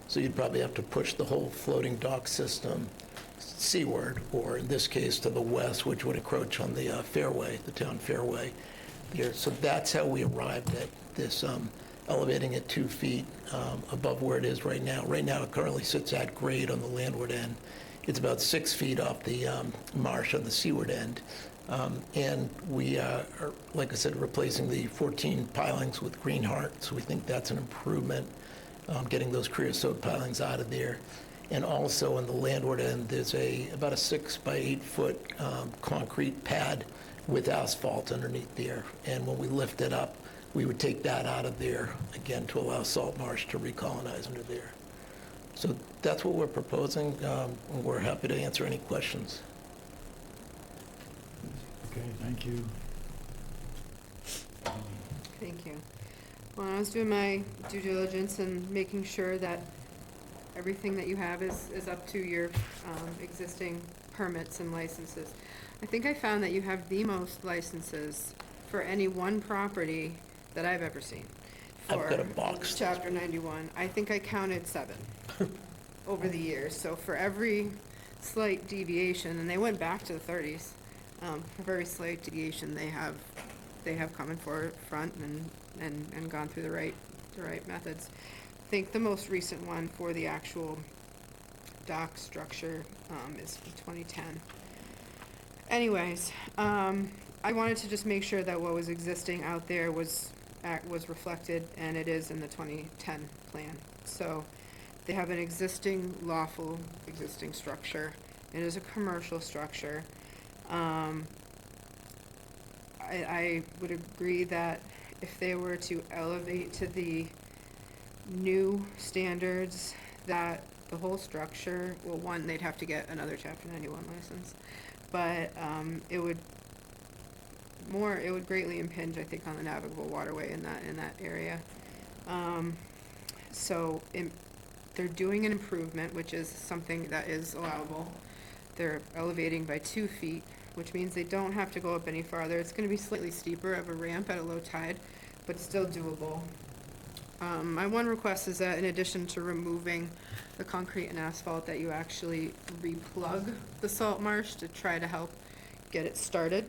So you'd probably have to push the whole floating dock system seaward, or in this case to the west, which would encroach on the fairway, the town fairway here. So that's how we arrived at this elevating it 2 feet above where it is right now. Right now, it currently sits at grade on the landward end. It's about 6 feet off the marsh on the seaward end. And we are, like I said, replacing the 14 pilings with green heart, so we think that's an improvement, getting those creosote pilings out of there. And also on the landward end, there's about a 6 by 8 foot concrete pad with asphalt underneath there. And when we lift it up, we would take that out of there, again, to allow salt marsh to recolonize under there. So that's what we're proposing. And we're happy to answer any questions. Okay, thank you. Thank you. Well, I was doing my due diligence and making sure that everything that you have is up to your existing permits and licenses. I think I found that you have the most licenses for any one property that I've ever seen. I've got a box. Chapter 91. I think I counted 7 over the years. So for every slight deviation, and they went back to the 30s, for very slight deviation, they have come in front and gone through the right methods. I think the most recent one for the actual dock structure is from 2010. Anyways, I wanted to just make sure that what was existing out there was reflected, and it is in the 2010 plan. So they have an existing lawful existing structure. It is a commercial structure. I would agree that if they were to elevate to the new standards, that the whole structure, well, one, they'd have to get another Chapter 91 license, but it would greatly impinge, I think, on the navigable waterway in that area. So they're doing an improvement, which is something that is allowable. They're elevating by 2 feet, which means they don't have to go up any farther. It's going to be slightly steeper of a ramp at a low tide, but still doable. My one request is that in addition to removing the concrete and asphalt, that you actually replug the salt marsh to try to help get it started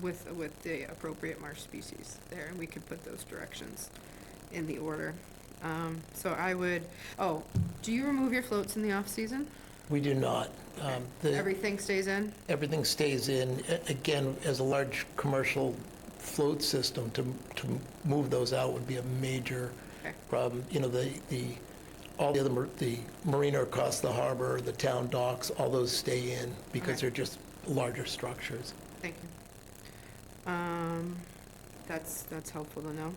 with the appropriate marsh species there, and we could put those directions in the order. So I would, do you remove your floats in the off-season? We do not. Everything stays in? Everything stays in. Again, as a large commercial float system, to move those out would be a major problem. You know, the all the other, the marina across the harbor, the town docks, all those stay in because they're just larger structures. Thank you. That's helpful to know.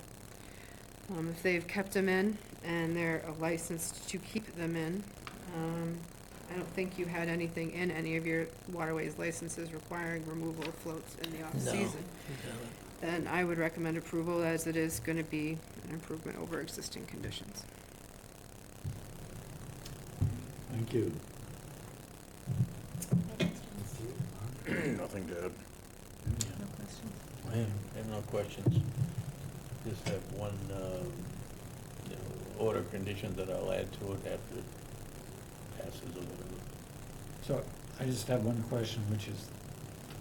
If they've kept them in and they're licensed to keep them in, I don't think you had anything in any of your waterways licenses requiring removal of floats in the off-season. Then I would recommend approval as it is going to be an improvement over existing conditions. Thank you. Nothing to add. No questions? I have no questions. Just have one order of conditions that I'll add to it after it passes or whatever. So I just have one question, which is,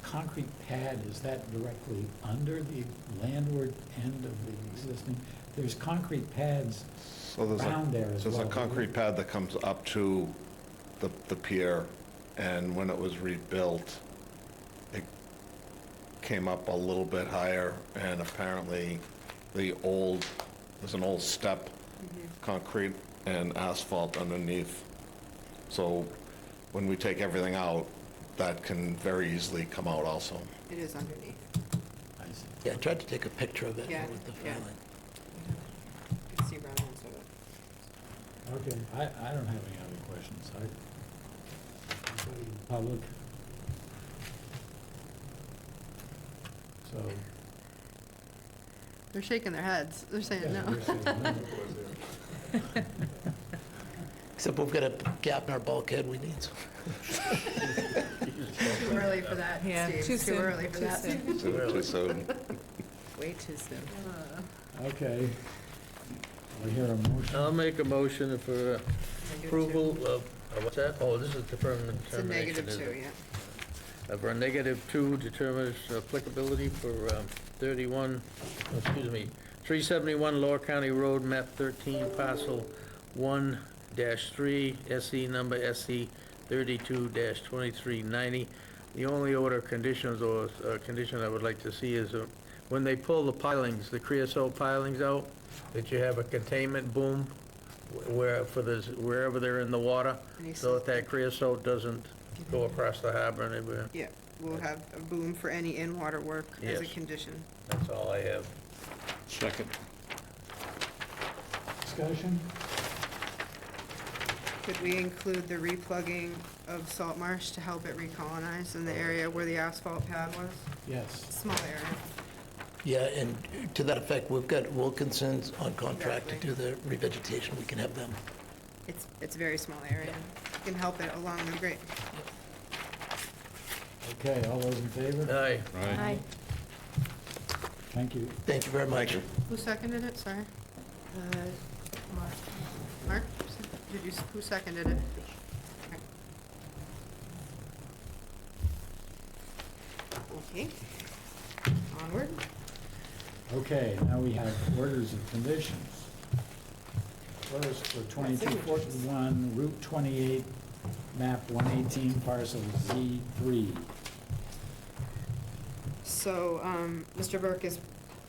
concrete pad, is that directly under the landward end of the existing? There's concrete pads So around there as well. there's a concrete pad that comes up to the pier, and when it was rebuilt, it came up a little bit higher, and apparently there's an old step, concrete and asphalt underneath. So when we take everything out, that can very easily come out also. It is underneath. I see. Yeah, I tried to take a picture of it Yeah, with the yeah. filing. You can see remnants of it. Okay, I don't have any other questions. Anybody in the public? So. They're shaking their heads. They're saying yeah, no. we're saying no. Except we've got a gap in our bulkhead we need. Too early for that, Yeah, Steve. too soon. early for Too that. soon. Too soon. Way too soon. Okay. I hear a motion. I'll make a motion for Negative approval of, what's that? Oh, this is the permanent It's a determination, negative isn't two, it? yeah. For a -2 determines applicability for 371 Lower County Road, map 13, parcel 1-3, SE number SE 32-2390. The only order of conditions or condition I would like to see is when they pull the pilings, the creosote pilings out, that you have a containment boom wherever they're in the water, Any so that that creosote doesn't go across the harbor and everywhere. Yeah, we'll have a boom for any in-water work as a Yes. condition. That's all I have. Second. Discussion? Could we include the replugging of salt marsh to help it recolonize in the area where the asphalt pad was? Yes. Small area. Yeah, and to that effect, we've got Wilkinson's on contract to do the revegetation. We can have them. It's a very small area. We can help it along the grade. Okay, all those in favor? Aye. Aye. Thank you. Thank you very much. Who seconded it? Sorry. Mark. Mark? Who seconded it? Okay. Onward. Okay, now we have orders of conditions. First, for 2241 Route 28, map 118, parcel Z3. So, Mr. Burke is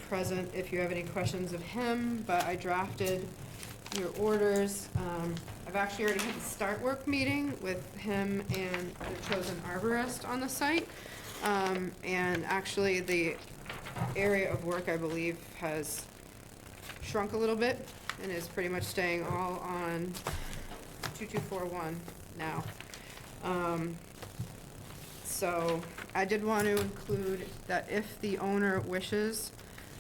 present if you have any questions of him, but I drafted your orders. I've actually already had the start work meeting with him and the chosen arborist on the site. And actually, the area of work, I believe, has shrunk a little bit and is pretty much staying all on 2241 now. So I did want to include that if the owner wishes,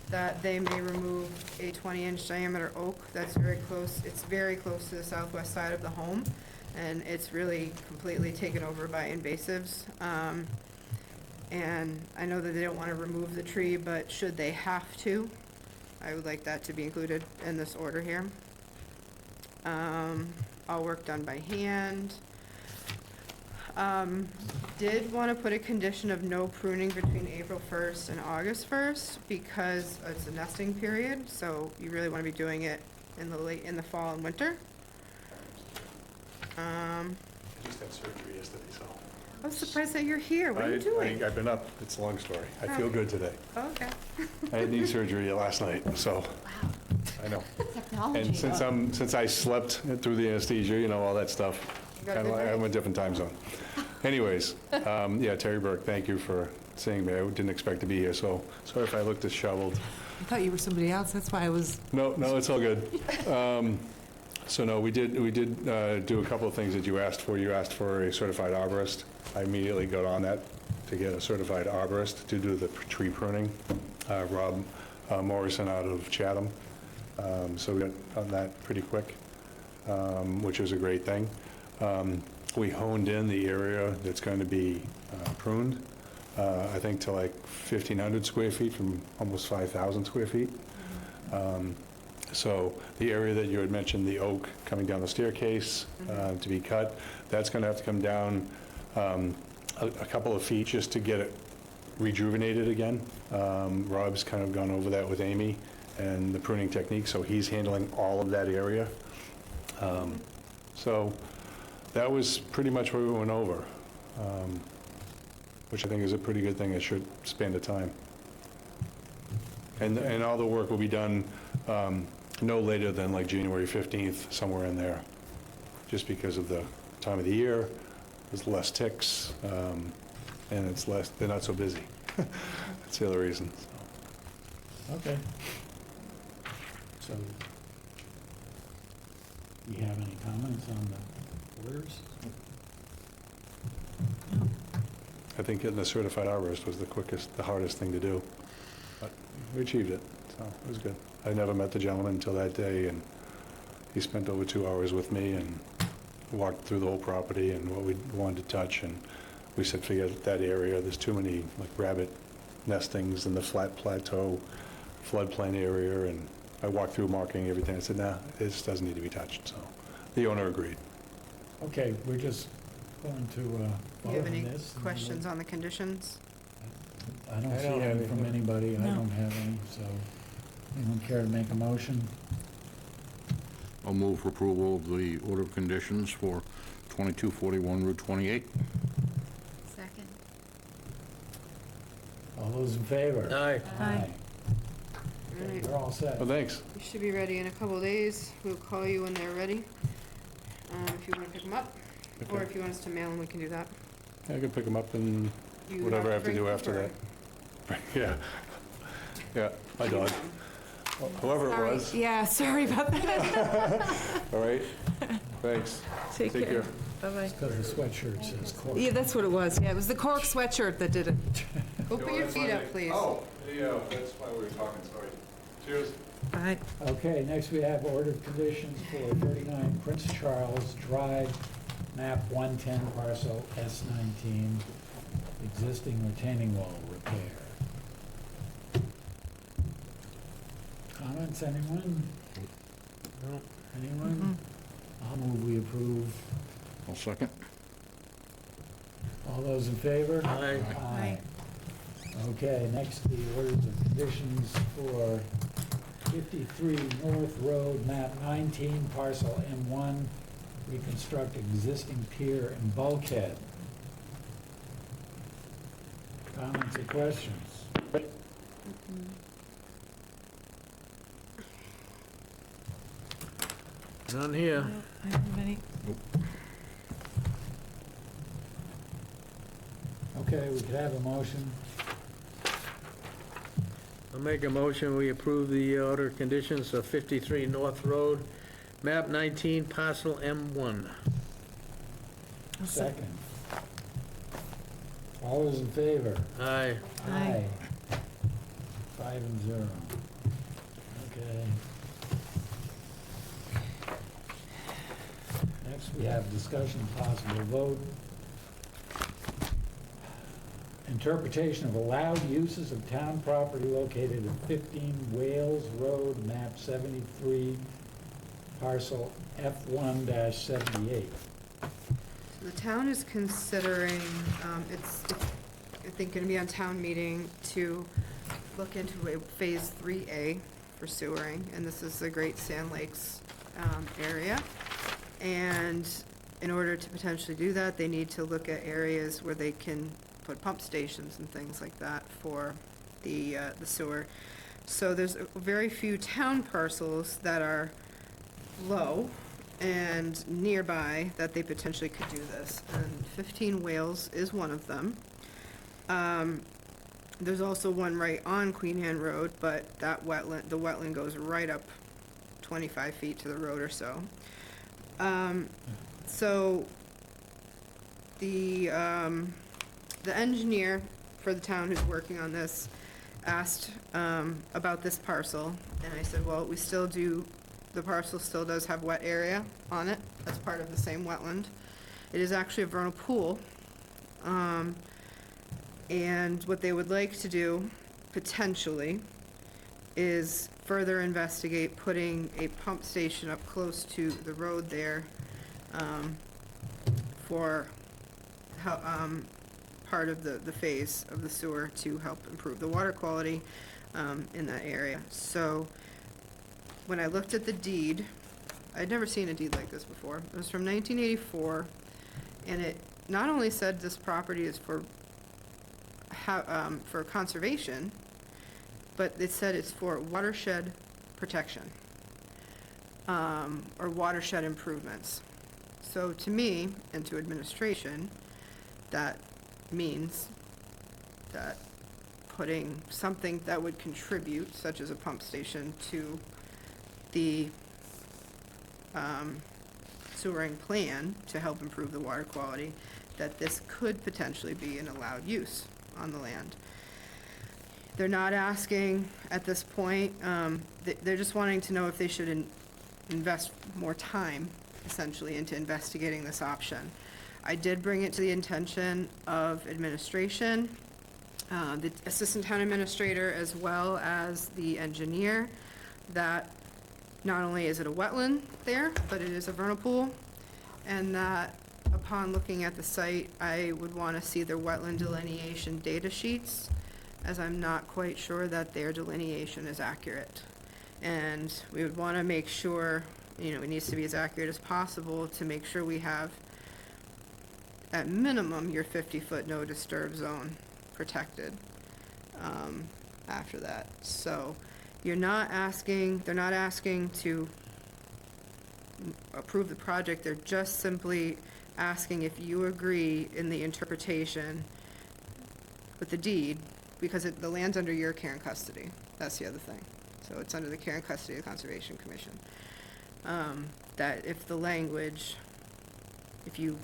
that they may remove a 20-inch diameter oak that's very close, it's very close to the southwest side of the home, and it's really completely taken over by invasives. And I know that they don't want to remove the tree, but should they have to, I would like that to be included in this order here. All work done by hand. Did want to put a condition of no pruning between April 1st and August 1st because it's a nesting period, so you really want to be doing it in the fall and winter. I just had surgery yesterday, so. I was surprised that you're here. What are you doing? I've been up. It's a long story. I feel good today. Okay. I had knee surgery last night, so I know. Technology. And since I slept through the anesthesia, you know, all that stuff, got a kind of, good I'm a different time zone. Anyways, yeah, Terry Burke, thank you for seeing me. I didn't expect to be here, so sorry if I looked disheveled. I thought you were somebody else, that's why I was. No, it's all good. So no, we did do a couple of things that you asked for. You asked for a certified arborist. I immediately got on that to get a certified arborist to do the tree pruning. Rob Morrison out of Chatham. So we got on that pretty quick, which is a great thing. We honed in the area that's going to be pruned, I think to like 1,500 square feet from almost 5,000 square feet. So the area that you had mentioned, the oak coming down the staircase to be cut, that's going to have to come down a couple of feet just to get it rejuvenated again. Rob's kind of gone over that with Amy and the pruning technique, so he's handling all of that area. So that was pretty much what we went over, which I think is a pretty good thing. It should span the time. And all the work will be done no later than like January 15th, somewhere in there, just because of the time of the year. There's less ticks, and it's less, they're not so busy. That's the other reason. Okay. So, do you have any comments on the orders? I think getting a certified arborist was the hardest thing to do, but we achieved it, so it was good. I never met the gentleman until that day, and he spent over 2 hours with me and walked through the whole property and what we wanted to touch, and we said, forget that area, there's too many like rabbit nestings in the flat plateau floodplain area, and I walked through marking everything. I said, nah, this doesn't need to be touched, so the owner agreed. Okay, we're just going to Do you vote have on any this. and questions on the conditions? I don't I see don't have any from any. anybody. I No. don't have any, so anyone care to make a motion? I'll move for approval of the order of conditions for 2241 Route 28. Second. All those in favor? Aye. Aye. All right. We're all set. Well, thanks. You should be ready in a couple of days. We'll call you when they're ready, if you want to pick them up. Or Okay. if you want us to mail them, we can do that. I can pick them up and You whatever I have to bring do them, after or- that. Yeah. Yeah, my dog. Whoever it Sorry. was. Yeah, sorry about that. All right. Thanks. Take care. Bye-bye. Because the sweatshirt says cork. Yeah, that's what it was. Yeah, it was the cork sweatshirt that did it. Go put your feet up, please. Oh, yeah, that's why we were talking, sorry. Cheers. Bye. Okay, next we have order of conditions for 39 Prince Charles Drive, map 110, parcel S19, existing retaining wall repair. Comments, anyone? No. Anyone? I'll move we approve. I'll second. All those in favor? Aye. Aye. Okay, next the orders of conditions for 53 North Road, map 19, parcel M1, reconstruct existing pier and bulkhead. Comments or questions? None here. I don't have any. Okay, we could have a motion. I'll make a motion, we approve the order of conditions of 53 North Road, map 19, parcel M1. Second. All those in favor? Aye. Aye. 5-0. Okay. Next, we have discussion possible vote. Interpretation of allowed uses of town property located at 15 Wales Road, map 73, parcel F1-78. The town is considering, it's, I think, going to be on town meeting to look into a Phase 3A for sewering, and this is the Great Sand Lakes area. And in order to potentially do that, they need to look at areas where they can put pump stations and things like that for the sewer. So there's very few town parcels that are low and nearby that they potentially could do this. And 15 Wales is one of them. There's also one right on Queen Anne Road, but that wetland, the wetland goes right up 25 feet to the road or so. So the engineer for the town who's working on this asked about this parcel, and I said, well, we still do, the parcel still does have wet area on it. That's part of the same wetland. It is actually a vernal pool. And what they would like to do, potentially, is further investigate putting a pump station up close to the road there for part of the phase of the sewer to help improve the water quality in that area. So when I looked at the deed, I'd never seen a deed like this before. It was from 1984, and it not only said this property is for conservation, but it said it's for watershed protection, or watershed improvements. So to me, and to administration, that means that putting something that would contribute, such as a pump station, to the sewering plan to help improve the water quality, that this could potentially be an allowed use on the land. They're not asking at this point, they're just wanting to know if they should invest more time, essentially, into investigating this option. I did bring it to the attention of administration, the assistant town administrator, as well as the engineer, that not only is it a wetland there, but it is a vernal pool, and that upon looking at the site, I would want to see their wetland delineation data sheets, as I'm not quite sure that their delineation is accurate. And we would want to make sure, you know, it needs to be as accurate as possible to make sure we have, at minimum, your 50-foot no disturb zone protected after that. So they're not asking to approve the project, they're just simply asking if you agree in the interpretation with the deed, because the land's under your care and custody. That's the other thing. So it's under the care and custody of the Conservation Commission. That if the language, if you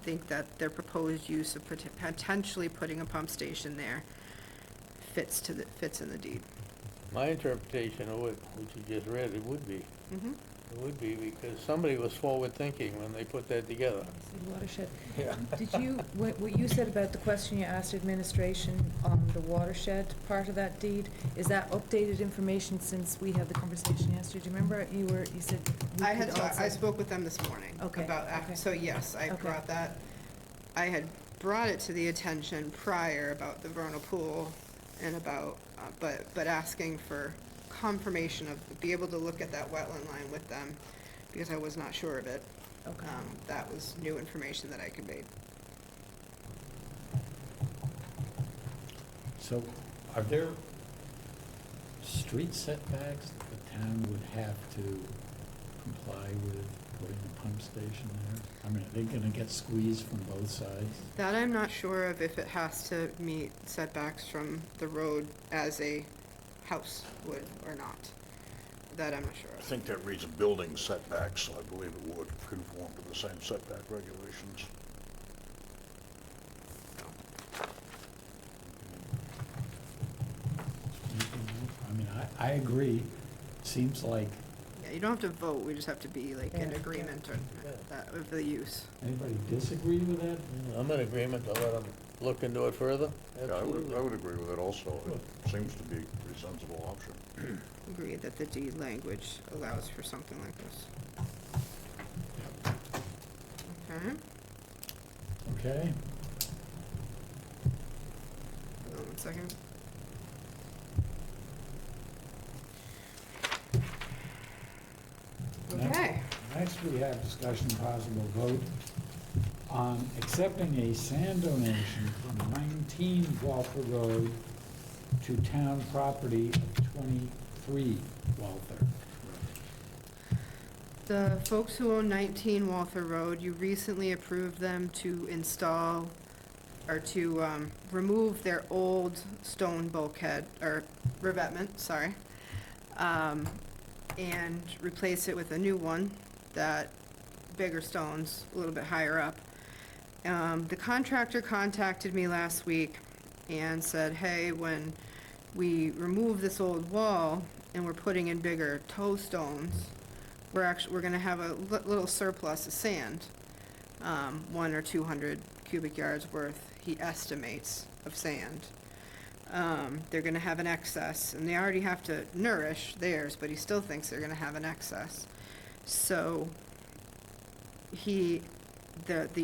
think that their proposed use of potentially putting a pump station there fits in the deed. My interpretation of what you just read, it would be. Mm-hmm. It would be, because somebody was forward-thinking when they put that together. Watershed. Yeah. Did you, what you said about the question you asked administration on the watershed part of that deed, is that updated information since we had the conversation yesterday? Do you remember you said we could also... I spoke with them this morning. Okay, About, okay. so yes, I Okay. brought that, I had brought it to the attention prior about the vernal pool and about, but asking for confirmation of, be able to look at that wetland line with them, because I was not sure of it. Okay. That was new information that I conveyed. So are there street setbacks that the town would have to comply with putting a pump station there? I mean, are they gonna get squeezed from both sides? That I'm not sure of, if it has to meet setbacks from the road as a house would or not. That I'm not sure I of. think that reads building setbacks, I believe it would conform to the same setback regulations. I mean, I agree. Seems like, Yeah, you don't have to vote, we just have to be like in Yeah. agreement or that of the use. anybody disagree with that? I'm in agreement to let them look into it further. Yeah, I Absolutely. would agree with that also. It seems to be a pretty sensible option. Agree that the deed language allows for something like this. Okay, Okay, hold on one second. Okay, next we have discussion possible vote on accepting a sand donation from 19 Walker Road to town property of 23 Walther. The folks who own 19 Walther Road, you recently approved them to install, or to remove their old stone bulkhead, or revetment, sorry, and replace it with a new one, that bigger stones, a little bit higher up. The contractor contacted me last week and said, hey, when we remove this old wall and we're putting in bigger toe stones, we're gonna have a little surplus of sand, 100 or 200 cubic yards worth, he estimates, of sand. They're gonna have an excess, and they already have to nourish theirs, but he still thinks they're gonna have an excess. So the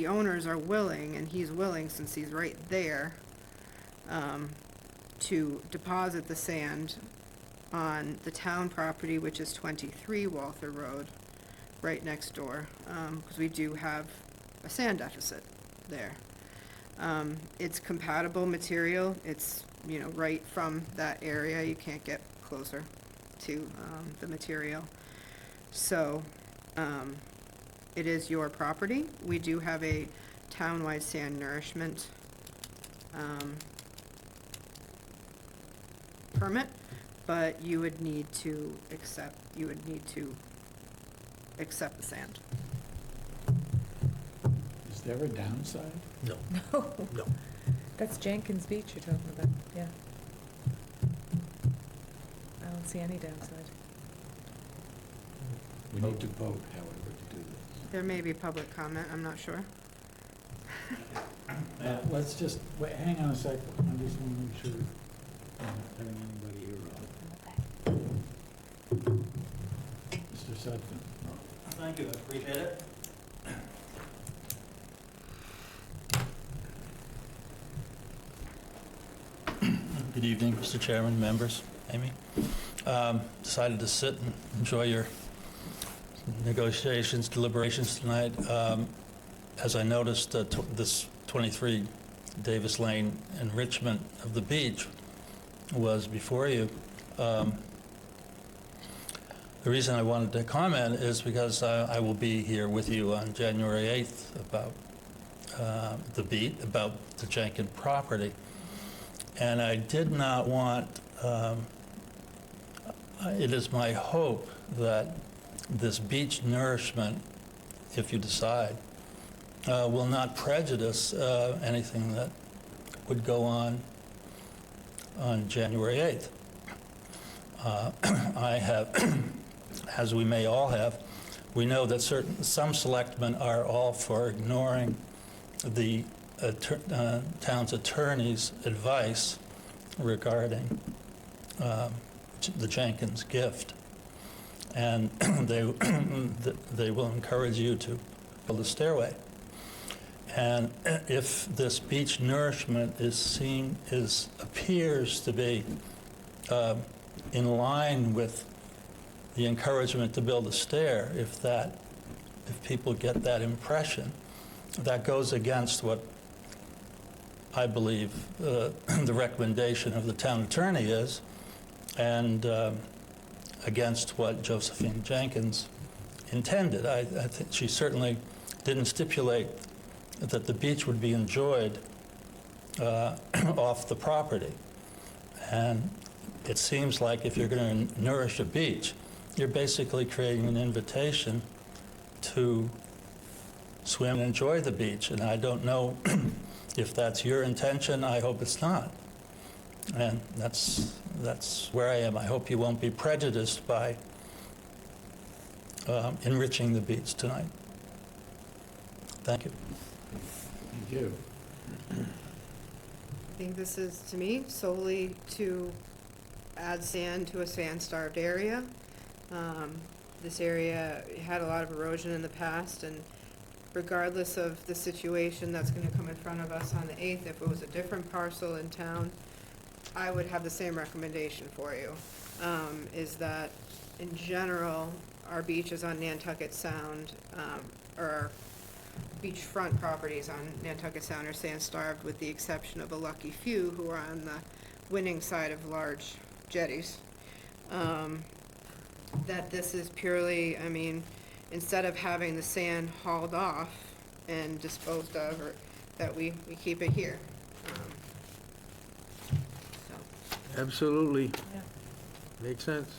owners are willing, and he's willing, since he's right there, to deposit the sand on the town property, which is 23 Walther Road, right next door, because we do have a sand deficit there. It's compatible material. It's, right from that area. You can't get closer to the material. So it is your property. We do have a townwide sand nourishment permit, but you would need to accept the sand. Is there a downside? No. No. That's Jenkins Beach you're talking about, yeah. I don't see any downside. We need to vote, however, to do this. There may be public comment, I'm not sure. Let's just, wait, hang on a second. I just want to make sure I'm not cutting anybody here off. Mr. Sutton. Thank you, I appreciate it. Good evening, Mr. Chairman, members, Amy. Decided to sit and enjoy your negotiations, deliberations tonight. As I noticed, this 23 Davis Lane enrichment of the beach was before you. The reason I wanted to comment is because I will be here with you on January 8th about about the Jenkins property. And I did not want, it is my hope that this beach nourishment, if you decide, will not prejudice anything that would go on January 8th. I have, as we may all have, we know that some selectmen are all for ignoring the town's attorney's advice regarding the Jenkins gift. And they will encourage you to build a stairway. And if this beach nourishment appears to be in line with the encouragement to build a stair, if people get that impression, that goes against what I believe the recommendation of the town attorney is, and against what Josephine Jenkins intended. I think she certainly didn't stipulate that the beach would be enjoyed off the property. And it seems like if you're going to nourish a beach, you're basically creating an invitation to swim and enjoy the beach. And I don't know if that's your intention. I hope it's not. And that's where I am. I hope you won't be prejudiced by enriching the beach tonight. Thank you. Thank you. I think this is, to me, solely to add sand to a sand-starved area. This area had a lot of erosion in the past, and regardless of the situation that's going to come in front of us on the 8th, if it was a different parcel in town, I would have the same recommendation for you, is that in general, our beaches on Nantucket Sound, or our beachfront properties on Nantucket Sound are sand-starved, with the exception of a lucky few who are on the winning side of large jetties. That this is purely, I mean, instead of having the sand hauled off and disposed of, or that we keep it here. So, Absolutely. Makes sense.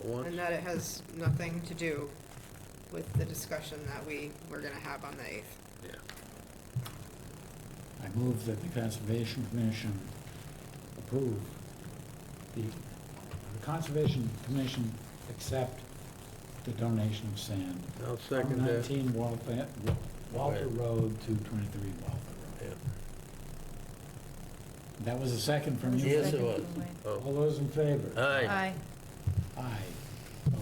For once. and that it has nothing to do with the discussion that we're gonna have on the 8th. I move that the Conservation Commission approve the Conservation Commission accept the donation of sand. I'll From second that. 19 Walter Road to 23 Walter Road. That was a second from you? Yes, it was. Oh. All those in favor? Aye. Aye.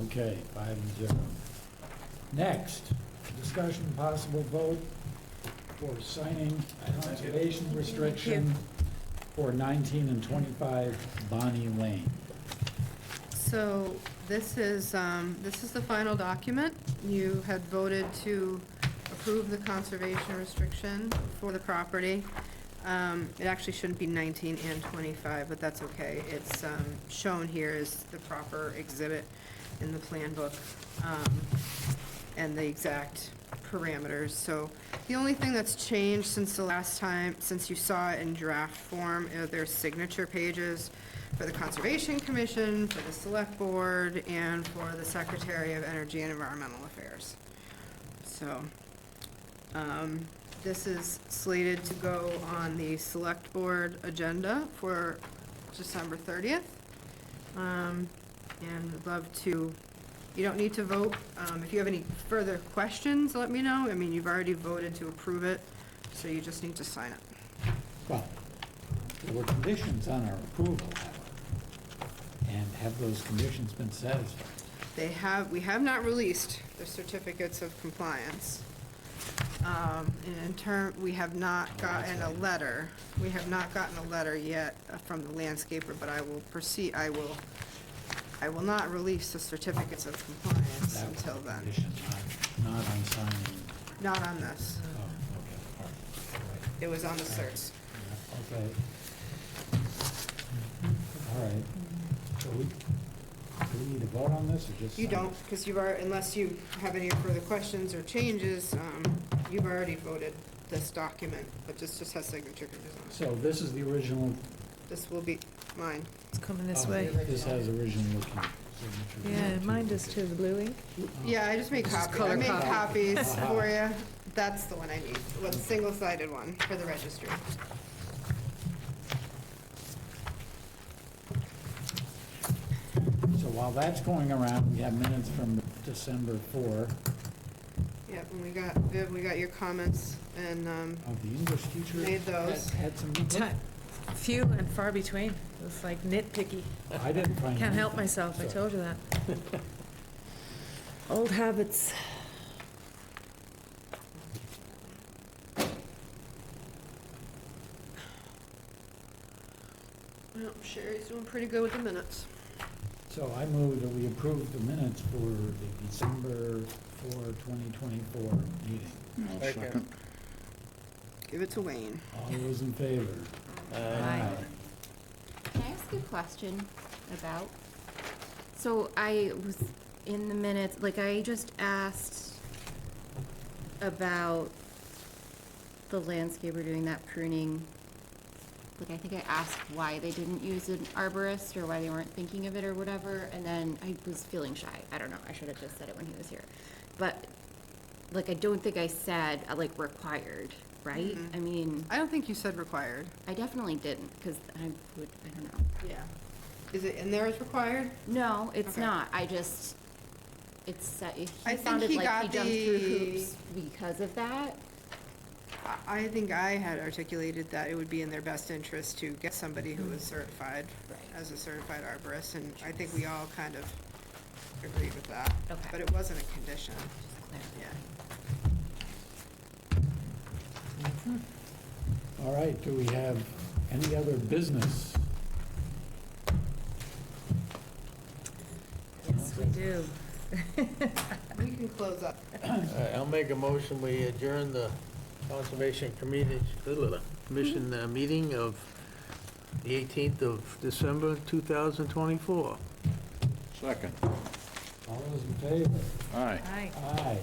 Okay, 5-0. Next, discussion and possible vote for signing a conservation restriction for 19 and 25 Bonnie Lane. So this is the final document. You had voted to approve the conservation restriction for the property. It actually shouldn't be 19 and 25, but that's okay. It's shown here as the proper exhibit in the plan book, and the exact parameters. So the only thing that's changed since the last time, since you saw it in draft form, are their signature pages for the Conservation Commission, for the Select Board, and for the Secretary of Energy and Environmental Affairs. So, this is slated to go on the Select Board agenda for December 30th. And I'd love to, you don't need to vote. If you have any further questions, let me know. I mean, you've already voted to approve it, so you just need to sign it. Well, there were conditions on our approval, however. And have those conditions been satisfied? We have not released the certificates of compliance. We have not gotten a letter. We have not gotten a letter yet from the landscaper, but I will proceed, I will not release the certificates of compliance That was until the then. condition, not on signing. Not on this. Oh, okay, all right. It was on the certs. Okay. All right. So do we need to vote on this, or just? You sign it? don't, because unless you have any further questions or changes, you've already voted this document, but this just has signature conditions on it. So this is the original? This will be mine. It's coming this Oh, way. This has original looking signature. Yeah, mine does too, the blue ink. Yeah, I just made This is copies. I color made copy. copies for you. That's the one I need, the single-sided one for the registry. So while that's going around, we have minutes from December 4 Yep, and we got, Viv, we got your comments, and, of the English teacher. Made those. Had some input. Few and far between. It was like nitpicky. I didn't find. Can't help anything, myself, I so- told you that. Old habits. well, Sherry's doing pretty good with the minutes. So I move that we approve the minutes for the December 4, 2024 meeting. I'll Second. second. Give it to Wayne. All those in favor? Aye. Can I ask a question about, so I was in the minutes, like I just asked about the landscaper doing that pruning. Like I think I asked why they didn't use an arborist or why they weren't thinking of it or whatever, and then I was feeling shy. I don't know, I should have just said it when he was here. But, like, I don't think I said, like, required, right? Mhm. I mean, I don't think you said required. I definitely didn't, because I don't know. Yeah. Is it in there as required? No, it's Okay. not. I just, it's, I he think sounded he like he got jumped through the- hoops because of that. I think I had articulated that it would be in their best interest to get somebody who was certified as a certified arborist, and I think we all kind of agreed with that. Okay. But it wasn't a condition. Yeah. All right, do we have any other business? Yes, we do. We can close up. I'll make a motion, we adjourn the Conservation Commission meeting of the 18th of December, 2024. Second. All those in favor? Aye. Aye. Aye.